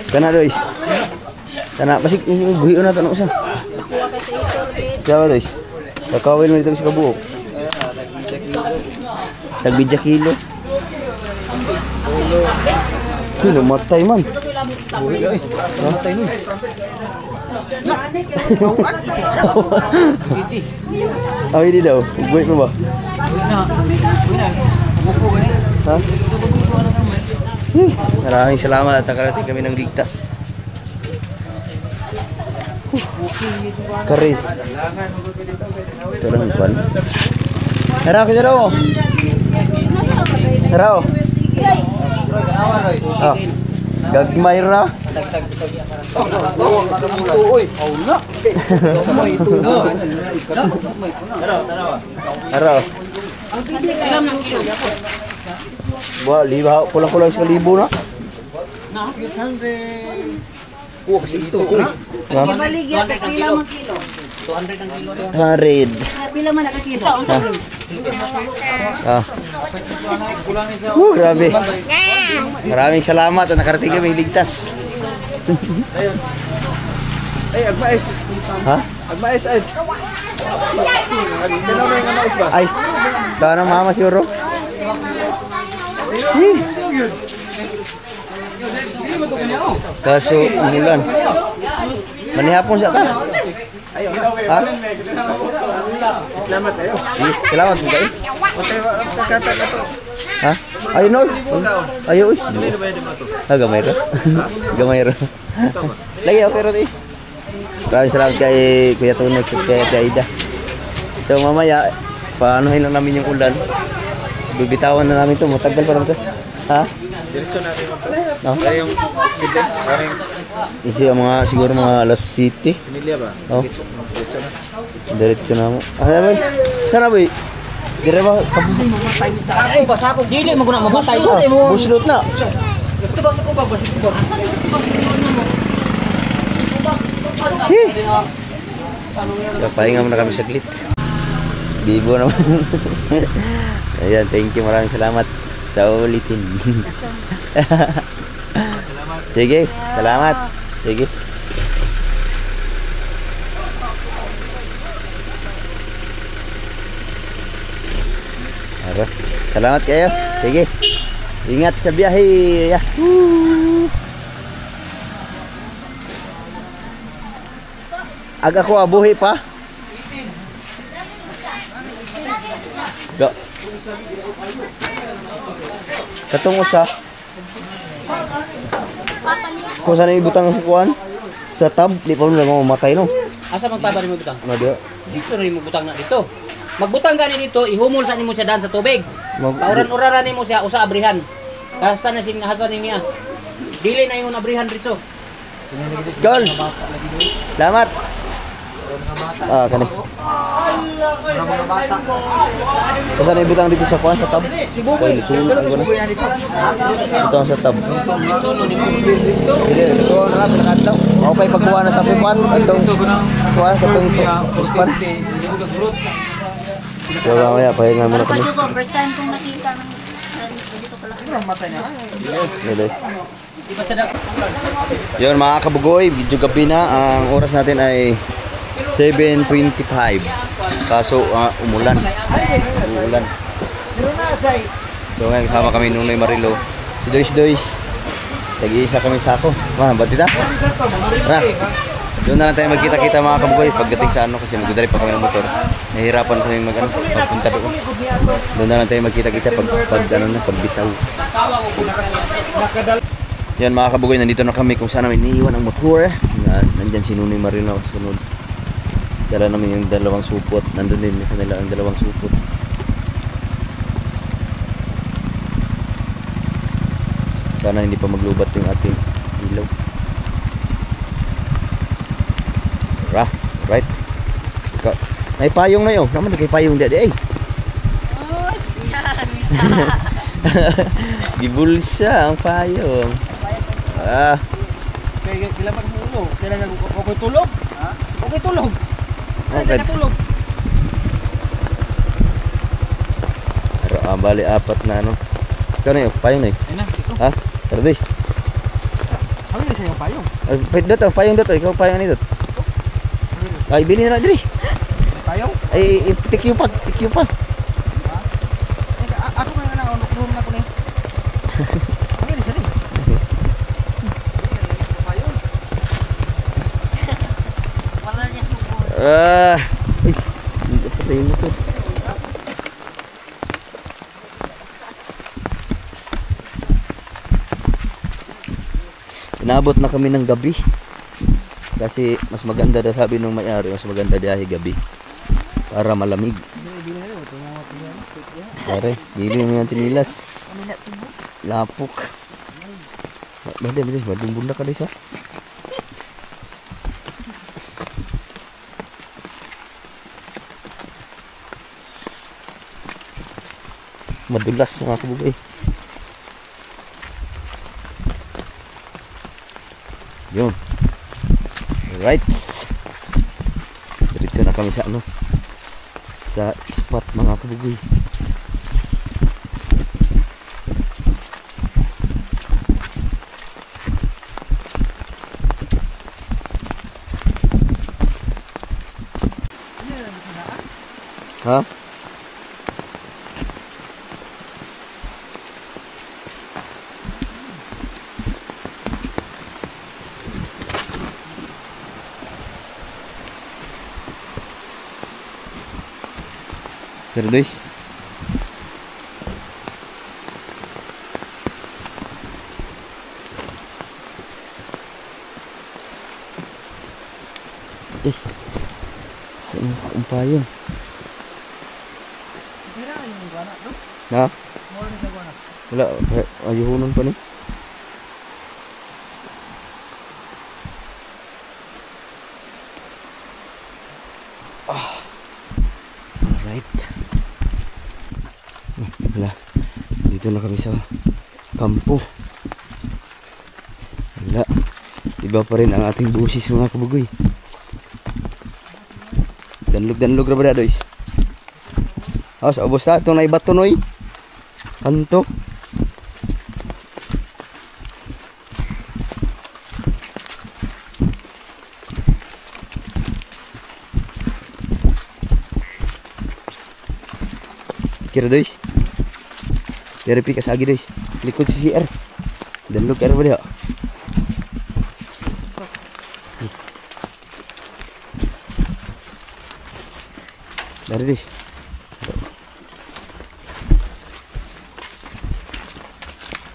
Kana dois. Kana pasig buhi na tanong sa. Jawa dois. Kakawin mo dito sa kabuok. Tagbidya kilo. Kilo matay man. Matay nun. Oh, ini daw. Buhay mo ba? Ha? Maraming salamat at nakarating kami ng ligtas. Karit. Ito lang kwan. Hara, kita daw. Hara. Oh. Gagmay ra. Hara. Wah, liba kulang-kulang sa libo na. Oh, kasi ito. Ha? Baligya ka pila mo kilo. 100. Pila man ka kilo. Grabe. Maraming salamat at nakarating kami ligtas. Ay, agmais. Ha? Agmais ay. Kailan mo yung mais ba? Ay, daan ng mama siguro. Kaso umulan. Manihapon siya ka. Ha? Salamat kayo. Salamat po kayo. Kata to. Ha? Ayun ol. Ayun. Dili ba din mo to? Gamay ro. Gamay ro. Lagi okay ro eh. Maraming salamat kay Kuya Tunog at kay Ate Aida. So mamaya, paanohin lang namin yung ulan. Bibitawan na namin to. Matagal pa naman to. Ha? Diretso natin mo to. No? Kaya yung sila, parang Isi ang mga siguro mga alas 7. sinilya ba? Oh. Diretso na. Diretso na mo. Ah, boy. Sana boy. Dire ba kabuhi Ako ba sa ako dili mo guna mamatay Ah, buslot na. Gusto ba sa kubag ba sa kubag? So, pahinga muna kami saglit. Bibo naman. Ayan, thank you. Maraming salamat sa ulitin. Sige, salamat. Sige. Ara, salamat kayo. Sige. Ingat sa biyahe. Yahoo! Aga ko abuhi pa. Ga. Katong usa. Kung saan ibutang sa kuan? Sa tab, di pa mo lang mamatay no. Asa magtaba mo butang? Ano dia? Dito rin mo butang na dito. Magbutang gani dito, ihumol sa nimo siya dan sa tubig. Mag Pauran-uraran nimo siya usa abrihan. Kasta na sing hasan niya. Dili na yung abrihan dito. Gol. Selamat. Ah, kani. Kung saan ibutang dito sa kuan sa tab? Si Buboy, kailan to si Buboy yan dito? Ito sa tab. Sige, ito na pinakadlaw. Ako pa'y pagkuha na sa pipan. Itong kuha sa itong pipan. So, mamaya, pahinga muna kami. Pacho ko, first time kong nakita ng dito pala. Nilay. Yun mga kabugoy, video gabi na. Ang oras natin ay 7:25. Kaso umulan. Umulan. So ngayon kasama kami Nunoy Marilo. Si Dois. Tag-iisa kami sako. Wah, ba't dito? Tara. Doon na lang tayo magkita-kita mga kabugoy pagdating sa ano kasi magdadali pa kami ng motor. Nahihirapan kami pagpunta doon. Doon na lang tayo magkita-kita pagbitaw. Yan mga kabugoy, nandito na kami kung saan namin iniiwan ang motor. Nandyan si Nunoy Marino sunod. Dala namin yung dalawang supot. Nandun din sa nila ang dalawang supot. Sana hindi pa maglubat yung ating ilaw. Right. Ay payong na yun. Naman kay payong dia. Eh. Gibulsa ang payong. Kailan pa tulog? Sila nga okay tulog? Ha? Okay tulog. Okay. Tulog. Bali apat na ano. Ikaw na yun, payong na yun. Ayun na, ito. Ha? Tardis. Hangin sa yung payong. Payong dato. Ikaw payong nito. Ay, bilhin na diri. Payong? Ay, tikyo pa. Ako na nga room na ko ni. Hangin sa ni. Payong. Wala niya hubog. Ay, hindi pa tayo nito. Inabot na kami ng gabi. Kasi mas maganda daw sabi nung may-ari, mas maganda biyahe gabi para malamig. Pare, bili mo yung chinilas. Lapok. Bading bunda ka dito. Madulas mga kabugay. Yun. Right. Diretso na kami sa ano? Sa spot mga kabugoy. Ha? Pero guys, saan ang payo? Na? Wala, ayuhunan pa ni. Alright. Wala. Dito na kami sa kampo. Wala. Iba pa rin ang ating busis mga kabugoy. Danlog-danlog ra ba da, dois? Ah, sa ubos na itong naibato noy. Kanto. Kira dois. Dari pikas lagi dois. Likod si CR. Danlog ra ba da? Dari dois.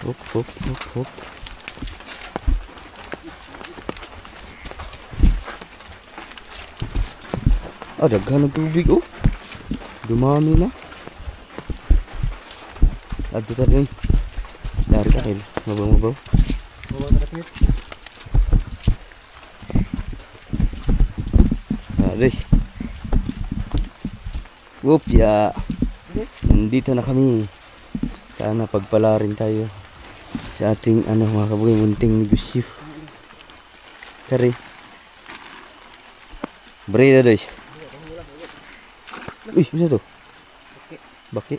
Hop, hop, hop, hop. Ah, daghan ng tubig oh. Dumami na. Adto ta din. Dari ka rin. Mabaw-mabaw. Ah, guys. Whoop, ya. Nandito na kami. Sana pagpala rin tayo sa ating mga kabugoy, munting negosyo. Kari. Breda dois. Uy, bisa to? Baki.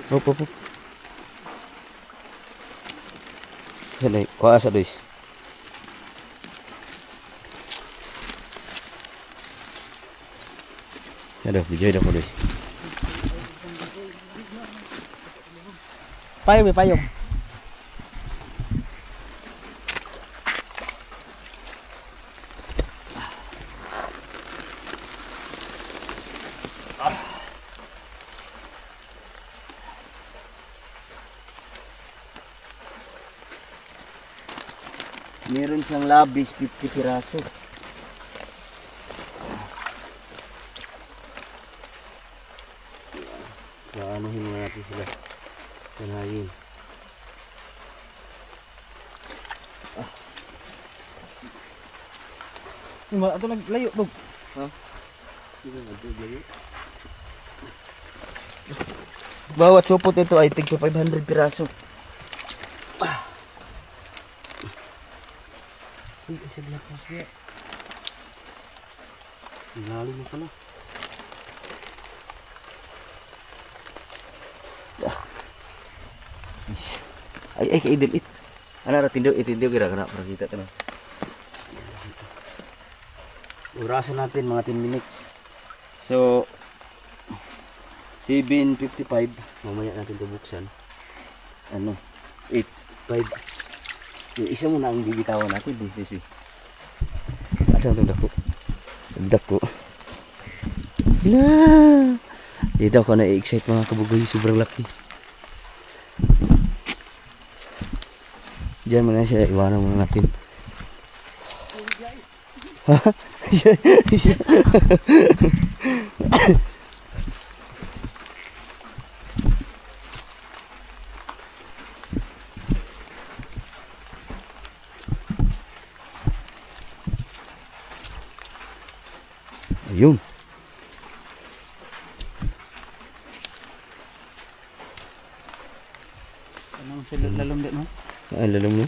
Hop, hop, hop. Sana, kuasa dois. Aduh, video dah boleh. Payong, may payong. Meron siyang labis 50 piraso. Anuhin mo natin sila. Sanayin. Ito naglayo, Bob. Ha? Sino naglayo? Bawat supot ito ay tig 500 piraso. Uy, isa black house niya. Lalo mo pala. Ay, kay idol it. Ano ra tindaw, itindaw kira kana para kita kana. Orasan natin mga 10 minutes. So 7:55 mamaya natin to buksan. 8:05. Yung isa muna ang bibitawan natin, business eh. Asan itong dako? Dako. Na! Dito ako na-excite mga kabugoy, sobrang laki. Diyan muna siya, iwanan muna natin. Ayun. Anong sila lalong din, no? Lalong mo?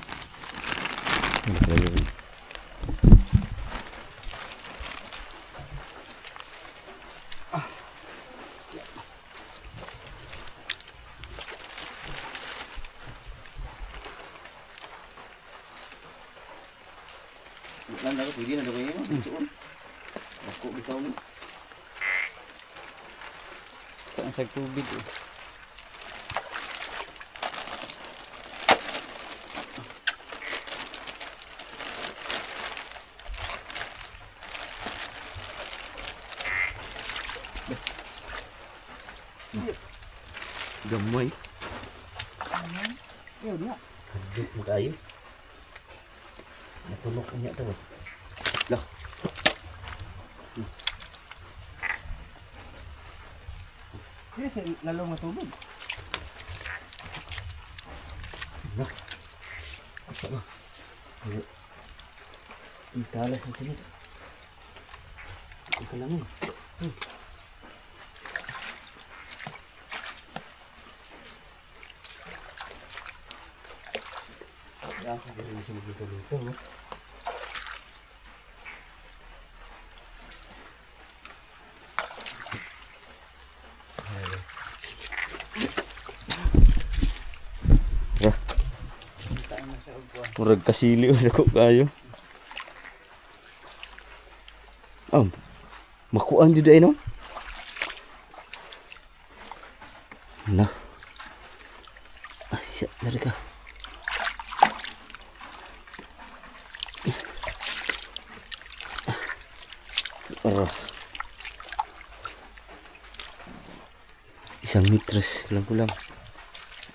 Lalong. Pwede na daw kayo. Ako bitaw ni. Saan sa tubig eh. Gamay. Yun na. Hadlok mo kayo. Natulok niya ito. Lah. Hindi sa lalong matubig. Lah. Asa ba? Ang talas ng tinit. Ang kalangan. Hindi na siya magluto-luto, no? Murag kasili wala ko kayo. Makuan jud ay no? Nah. Ay, siya, dari ka. Isang mitras kulang-kulang.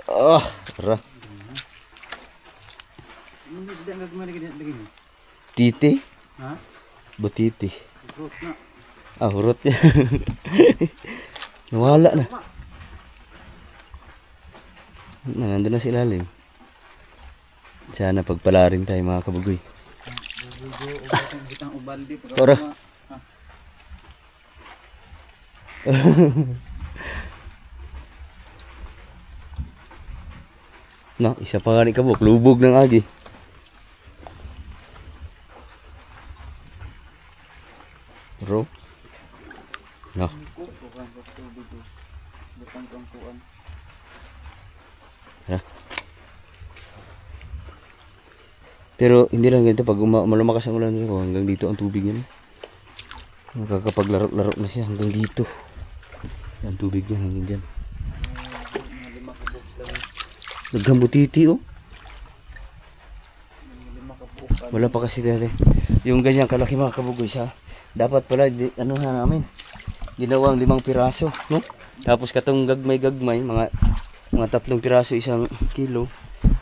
Arah. Hindi na gumari ka dito. Titi? Ha? Butiti. Fruit na. Hurot niya. Nawala na. Nandun na si ilalim. Sana pagpalarin tayo mga kabugoy. Bitang ubaldi. Ora. No, isa pa nga ni kabuk. Lubog ng agi. Bro. No. Pero hindi lang ganito pag malumakas ang ulan hanggang dito ang tubig niya. Makakapaglaro-laro na siya hanggang dito. Ang tubig niya hanggang dyan. Naggambutiti oh. Wala pa kasi dali. Yung ganyang kalaki mga kabugoy sa dapat pala ano ha namin. Ginawang 5 piraso, no? Tapos katong gagmay mga 3 piraso 1 kilo.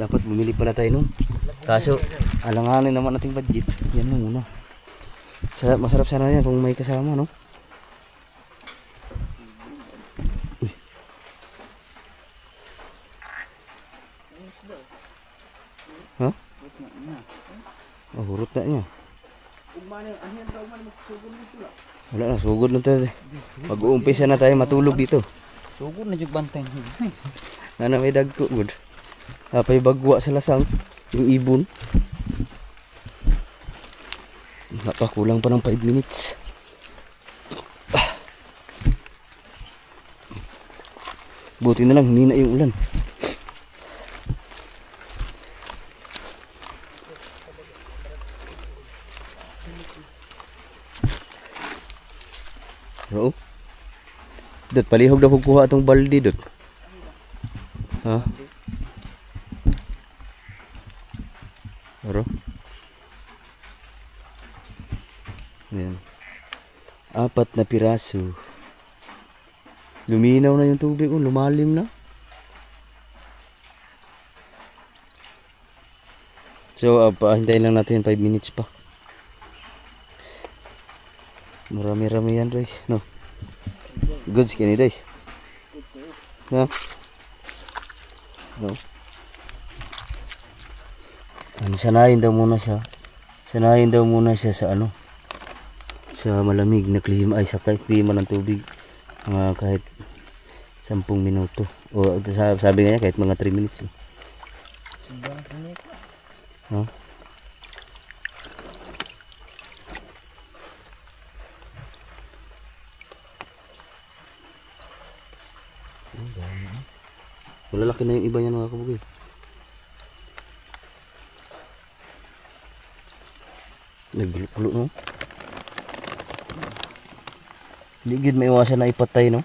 Dapat bumili pala tayo nun. Kaso alanganin naman nating budget. Yan na muna. Masarap sana yan kung may kasama, no? Ha? Hurot na niya. Wala na, sugod na tayo. Pag-uumpisa na tayo matulog dito. Sugod na jud bantay. Nana may dagko good. Apay bagwa sa lasang yung ibon. Kulang pa ng 5 minutes. Buti na lang hindi na yung ulan. Bro. Dot palihog na kuha atong baldi dot. Ha? Bro. Yan. 4 na piraso. Luminaw na yung tubig, lumalim na. So, pahintayin lang natin 5 minutes pa. Marami-rami yan, guys. No. Good skinny, guys. No. No. Sanayin daw muna siya. Sanayin daw muna siya sa ano. Sa malamig na klima ay sa klima ng tubig. Kahit 10 minuto. O sabi nga niya kahit mga 3 minutes. No. Malalaki na yung iba niya mga kabugay. Nagbulo-bulo no? Hindi gid maiwasan na ipatay, no?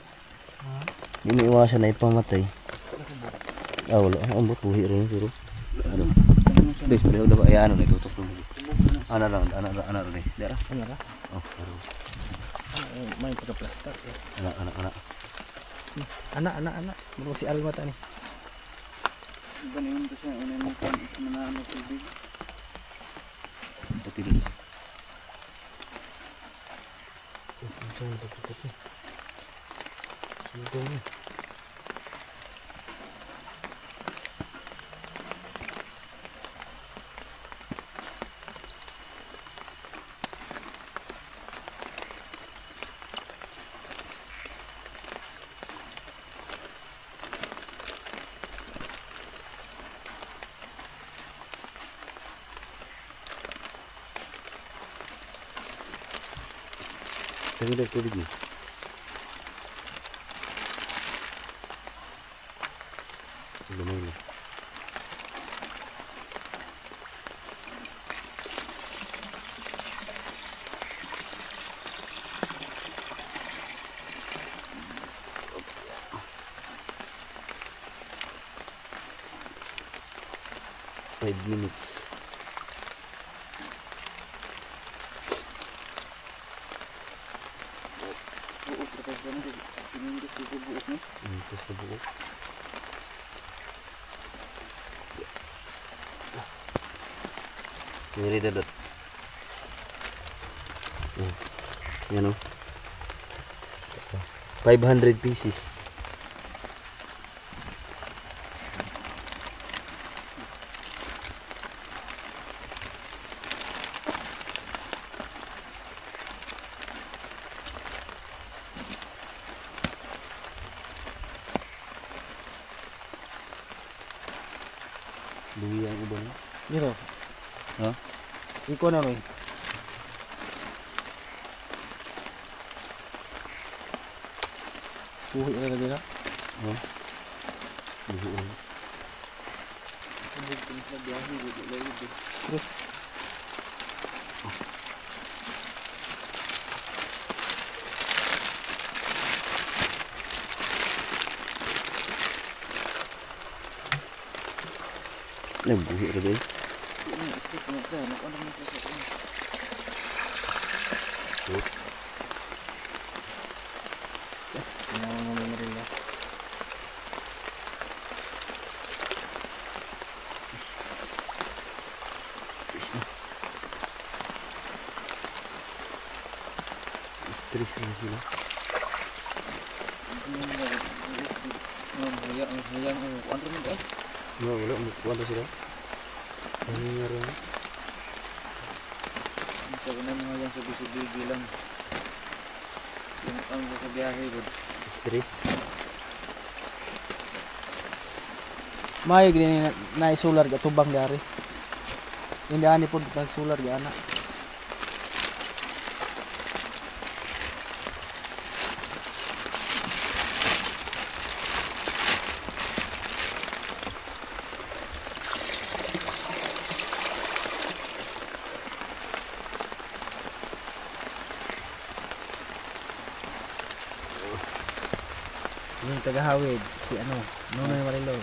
Hindi maiwasan na ipamatay. Ah, wala. Ang buhi rin siguro. Ano? Des, udah ay ano na tutok mo. Ana rin. Dara. Ano ra? Oh, ano. May pagka-plastic. Ana. Anak. Mo si Alma ta ni. Ganun ko siya, una mo kan manano tubig. Pati dulu. Tadi dah tubig ni. Lumayan. Five minutes. Terus ke buuk. Ini dodot. Yan o. 500 pieces. Luwi ang ubon. Dito. Ha? Iko na rin. Buhi na lagi na. Ha? Luwi ang. Stress. Buhi rin eh. Stress na sila. Wala, wala sila. Ano nga rin? Sabi na mga yan sa bisibigi lang. Yung ang sa biyahe ko. Stress. May gini na isular ga tubang dari. Hindi ani pod nagsular ga ana. Yung tagahawid si ano, Nonoy Marilo.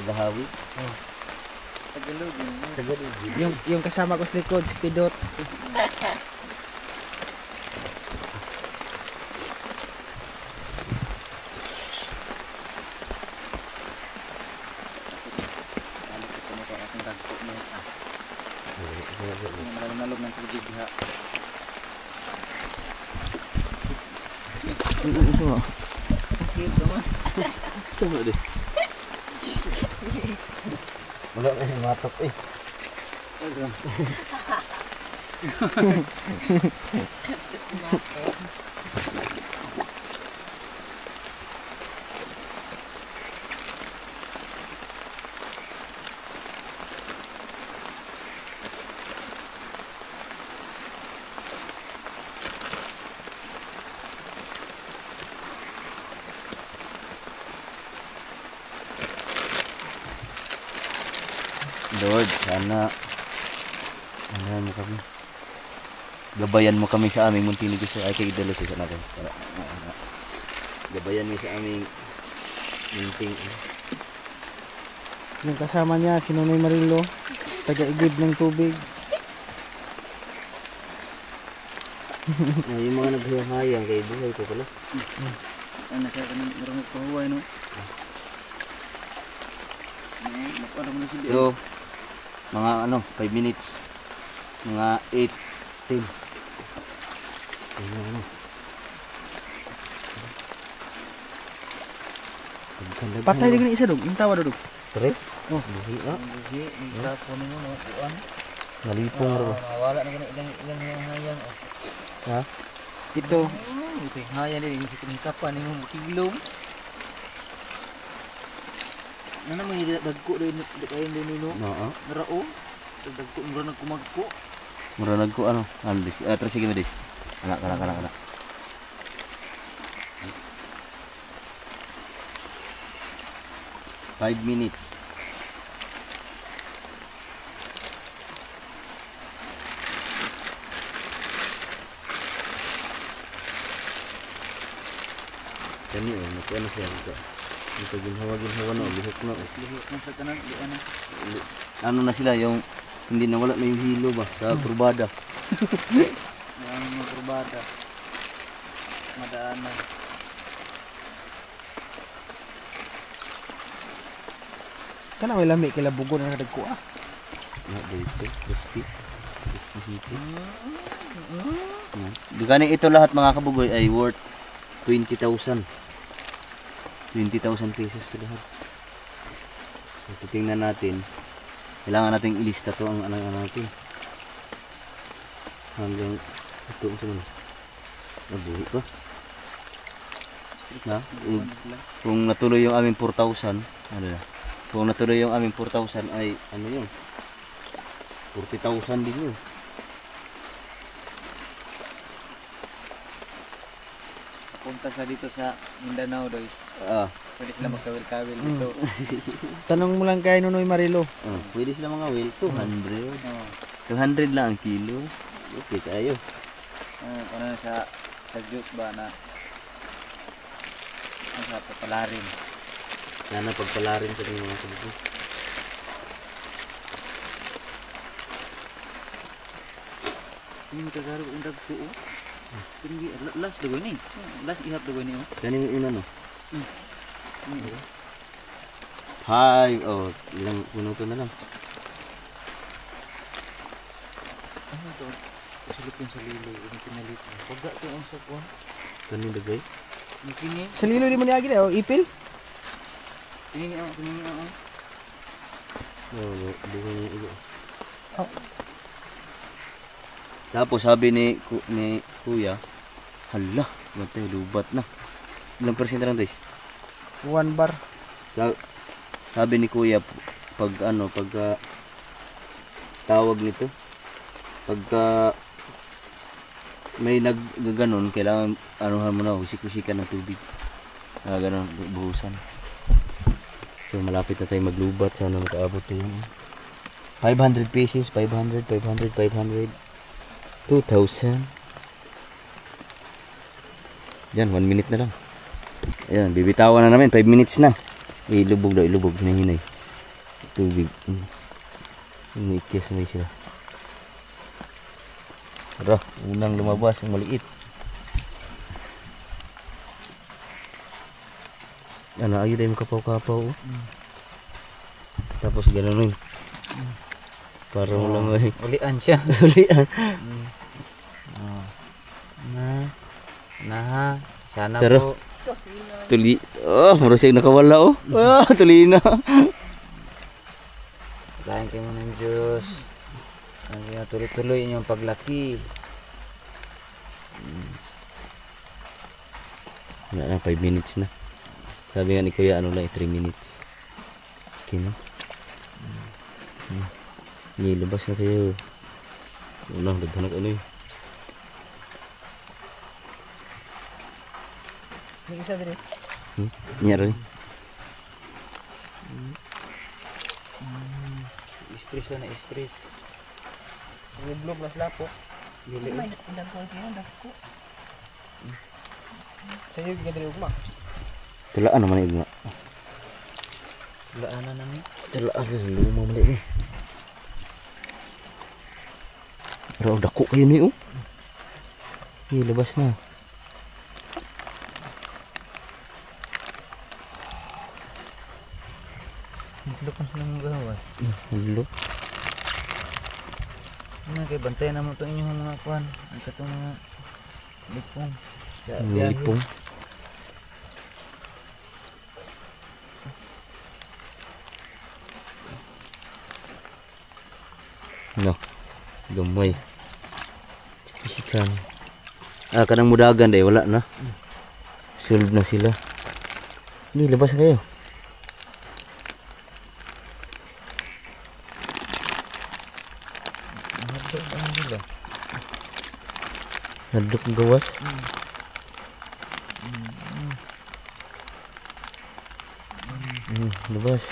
Tagahawi. Tagalog yun. Yung kasama ko sa likod si Pidot. Maraming nalog ng tubig ha. Sakit naman. Sama deh. Wala na yung matok eh. Lord, sana ano mo kami. gabayan mo kami sa aming munting negosyo. Ay, kay dalo sa natin. Gabayan mo sa aming munting. Yung kasama niya, si Nonoy Marilo, taga-igib ng tubig. Yung mga naghihayang kay buhay ko pala. Ano siya kanang marunong pahuway no? So, mga 5 minutes. Mga 8, 10. Patay din isa dong, yung tawa dong. Pre? Oh. Buhi na. Buhi, nila po ninyo no, kuan. Nalipong ro. Wala na gani ilang hayang. Ha? Ito, Ito hayang din yung kapan nimo kilom. Ano may dagko din kain din nino. Oo. Narao. Dagko mura na kumagko. Mura nagko dis. Terus sige mo dis. Kana. 5 minutes. Kani nakuha na siya ito. Ito ginhawa na, lihok na. Lihok na sa kanan, di ana. Ano na sila yung hindi nawala na yung hilo ba sa kurbada. Ang mga kurbada. Madaanan. kana may lami kay labugo na dagko ah. Na dito, crispy. Crispy. Di kani ito lahat mga kabugoy ay worth 20,000. 20,000 pesos to lahat. So titingnan natin. Kailangan nating ilista to ang ano natin. Hanggang ito sa mana. Nabuhi pa. Na? Kung natuloy yung aming 4,000, ano na? Kung natuloy yung aming 4,000 ay ano yun? 40,000 din yun. Punta sa dito sa Mindanao guys. Pwede sila magkawil-kawil dito. Tanong mo lang kay Nonoy Marilo. Pwede sila mga whale, 200. Oh. 200 lang ang kilo. Okay tayo. Ano sa juice ba na ang sa papalarin. Sana pagpalarin sa mga kabugoy. Ini magkagaro ang dagko oh. Tinggi last dagoy ni. Last ihap dagoy ni oh. Yan yung una no? 5, ilang minuto na lang. Ano to? Kasulip yung salilo, yung pinalit. Pagka to ang sakwan. Kanin dagay? Yung kini. Sa lilo di mo niya gid oh, ipil. Ini ang Buhay niya ito. Tapos sabi ni Kuya, hala, matay lubat na. Ilang percent lang guys? 1 bar. Sabi ni Kuya, pag tawag nito, pagka may naggaganon, kailangan anuhan mo na, usik-usikan ng tubig. Ganon, buhusan. So malapit na tayo maglubat, sana makaabot to yun. 500 pieces, 500, 500, 500, 2,000. Yan, 1 minute na lang. Ayan, bibitawan na namin, 5 minutes na. Ilubog daw, ilubog, hinahinay. Tubig. Umiikis na sila. Tara, unang lumabas, ang maliit. Ano, ayaw tayo makapaw-kapaw. Tapos gano'n rin. Para mo lang ay. ulian siya. Ulian. Sana Tara. po. Tuli. Oh, marusig nakawala oh. Tuli na. Kain kayo mo ng Diyos. Kaya tuloy-tuloy inyong paglaki. Wala na, 5 minutes na. Sabi nga ni Kuya, ano lang, 3 minutes. Okay na. Nilabas na tayo. Ulang, daghanag ano yun. May isa dire. Nyara rin. Stress na stress. Blue plus lapo. May dagko yun, dagko. Sa'yo, ganda rin ugma. Tulaan naman igma. Laanan na ni. Tulaan sa luma mali ni. Pero dako kayo ni oh. Labas na. Look ang sila mga gawas. Hello. Ano kay bantayan naman ito inyong mga kuhan. Ang katong mga lipong. Sa Lipong. No. Gamay. Pisikan. Kanang mudagan dahil wala na. Sulod na sila. Ini labas na kayo. Hadlok ang gawas. Labas.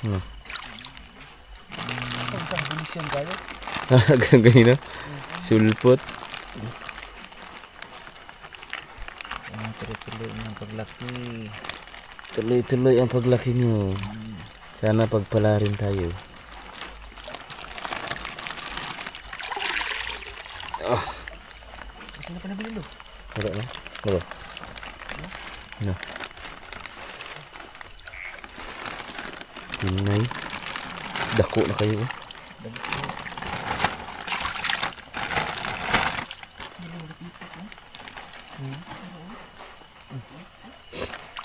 Ang koneksyon kayo. Ganun ganyan na. Sulpot. Tuloy-tuloy ng paglaki. Tuloy-tuloy ang paglaki nyo. Sana pagpala rin tayo. Kasi na pa nabili lo. Wala na? Wala. No. Tingay. Dako na kayo.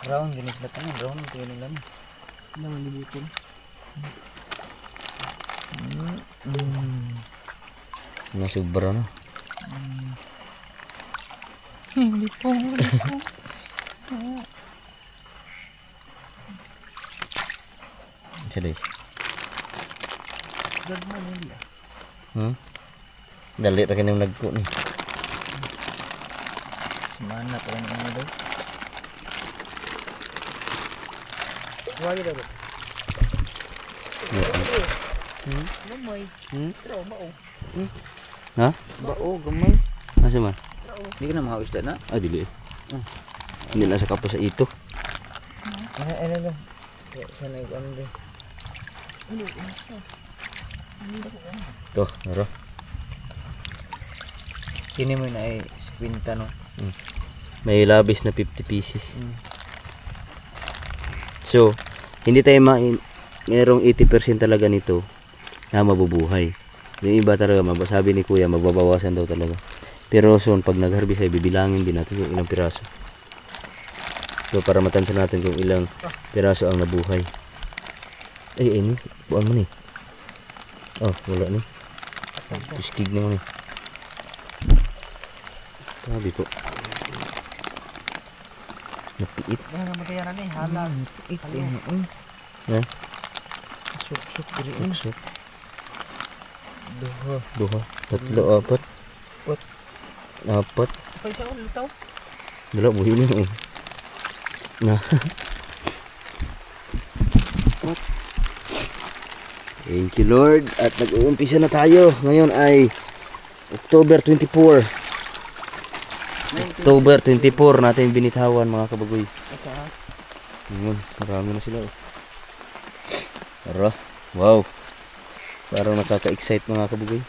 Round din sila tanong. Round kayo nila. Naman libitin. Nasubra na. Lipong. Sadis. Gagman nila. Dali ra kanyang nagko ni. Semana pa rin ano daw. Wali daw. Lumoy. Pero mao. Ha? Bao, gamay. Asa man? Hindi ka na mga isda na. Ah, dili. Hindi na sa kapos sa ito. Ano lang. Sana yung ano din. Tuh, naro. Kini mo na ay spinta no. May labis na 50 pieces. So, hindi tayo merong 80% talaga nito na mabubuhay. Yung iba talaga, sabi ni Kuya, mababawasan daw talaga. Pero soon, pag nag-harvest ay bibilangin din natin yung ilang piraso. So, para matansan natin kung ilang piraso ang nabuhay. Ay, ini, buwan mo ni. Oh, wala ni. Piskig naman ni. Sabi ko. Napiit. Yan ang matayanan eh. Halas. Ito. Ha? Suk-suk diri. Usok. Duha. Duha. Tatlo, apat. Apat. Pa isa ulit tao. Wala, buhay na. Oh. Na. Thank you Lord. At nag-uumpisa na tayo. Ngayon ay October 24. October 24 natin binitawan mga kabagoy. Ngayon, marami na sila. Tara. Wow. Parang nakaka-excite mga kabagoy.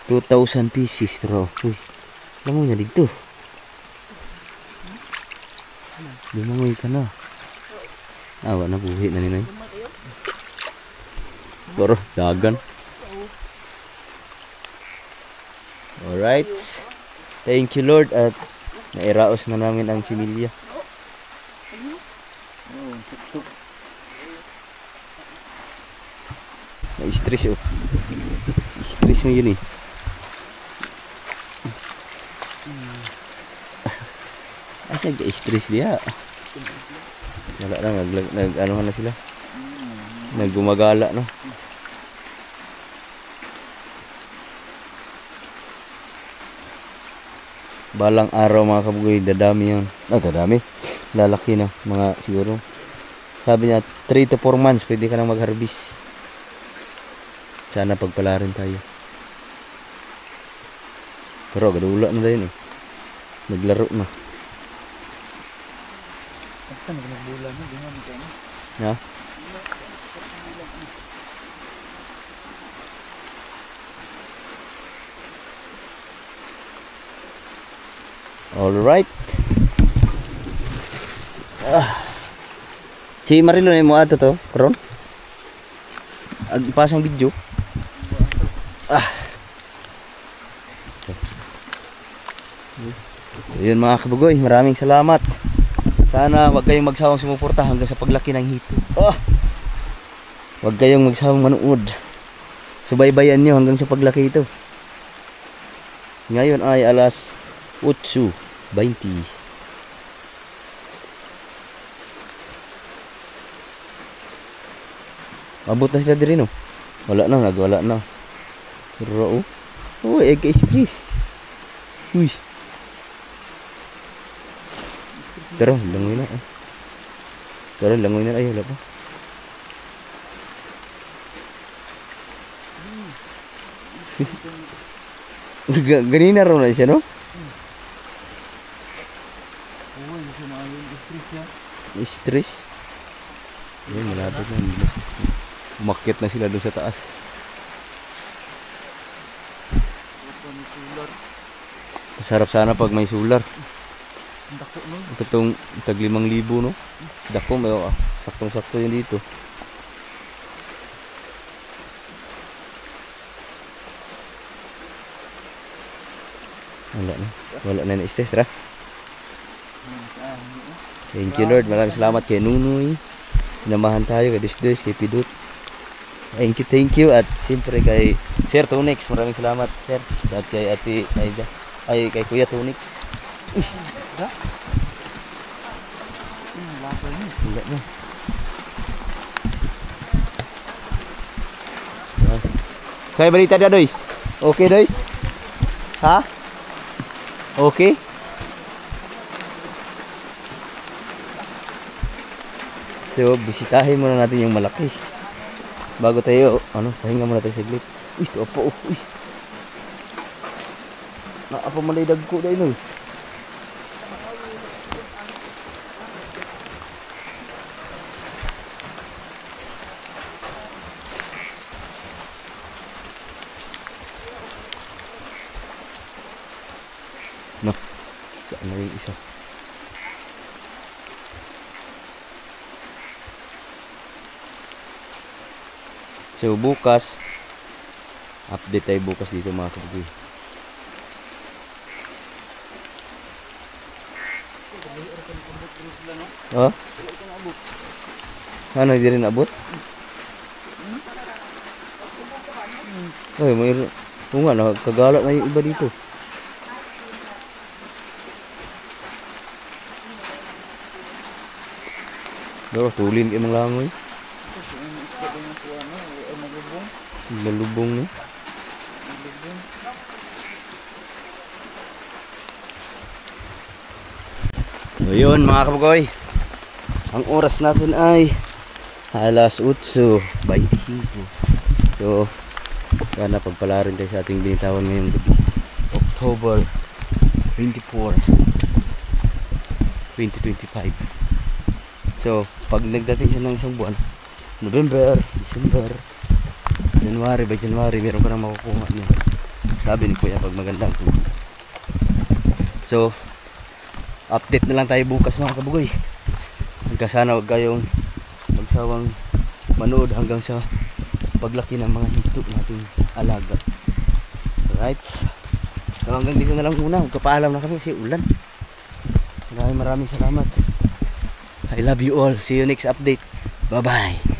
$2,000 pieces raw. Uy. Langoy na dito. Lumangoy ka na. Awa na buhi na ninoy. Baro, dagan. Alright. Thank you Lord at nairaos na namin ang similya. Na-stress oh. Stress mo yun eh. Asa ga-stress dia. Wala na, nag-ano na sila. Naggumagala no. balang araw mga kabugoy, dadami yan. Dadami. Lalaki na. Mga siguro. Sabi niya, 3 to 4 months, pwede ka nang mag-harvest. Sana pagpalarin tayo. Pero gadula na din eh. Naglaro na. Basta nagbulan na, di nga magkano. Ha? Alright. Si Marilo na mo ato to, karon. Agpasang video. Yun mga kabugoy, maraming salamat. Sana wag kayong magsawang sumuporta hanggang sa paglaki ng hito. Wag kayong magsawang manood. Subaybayan nyo hanggang sa paglaki ito. Ngayon ay alas 8:20. Abot na sila diri no. Wala na, nagwala na. Pero egg stress. Uy. Pero langoy na. Pero langoy na ay wala pa. Ganina raw na siya no? Stress. Ayun, malapit na. Umakyat na sila doon sa taas. Masarap sana pag may solar. Ito itong tag 5,000 no? Dako, may saktong-sakto yun dito. Wala na na-stress, ra? Thank you Lord, maraming salamat kay Nunoy. Sinamahan tayo kay Desdes, kay Pidut. Thank you at siyempre kay Sir Tonix, maraming salamat Sir. At kay Ate Aida, ay kay Kuya Tonix. Wala na. Kaya balita dia Dois? Okay Dois? Ha? Okay? So, bisitahin muna natin yung malaki. Bago tayo, pahinga muna tayo saglit. Uy, ito po. Uy. Naapa malay dagko dahil no. No, saan na yung isa? So bukas, update tayo bukas dito mga kabugoy. Oh? Ano, hindi rin abot? Ay, may nga, nakagalat na yung iba dito. Pero tulin kayo mga langoy. Malubong no? So yun mga kabugoy, ang oras natin ay alas 8:25. So sana pagpalarin tayo sa ating binitawan ngayong gabi, October 24, 2025. So pag nagdating siya ng isang buwan, November, December, January, by January meron ka na makukuha niya, sabi ni Kuya, pag magandang tubig. So update na lang tayo bukas mga kabugoy. Sana wag kayong magsawang manood hanggang sa paglaki ng mga hito nating alaga. Alright, so hanggang dito na lang muna. Magpapaalam na kami kasi ulan. Maraming salamat. I love you all. See you next update. Bye bye.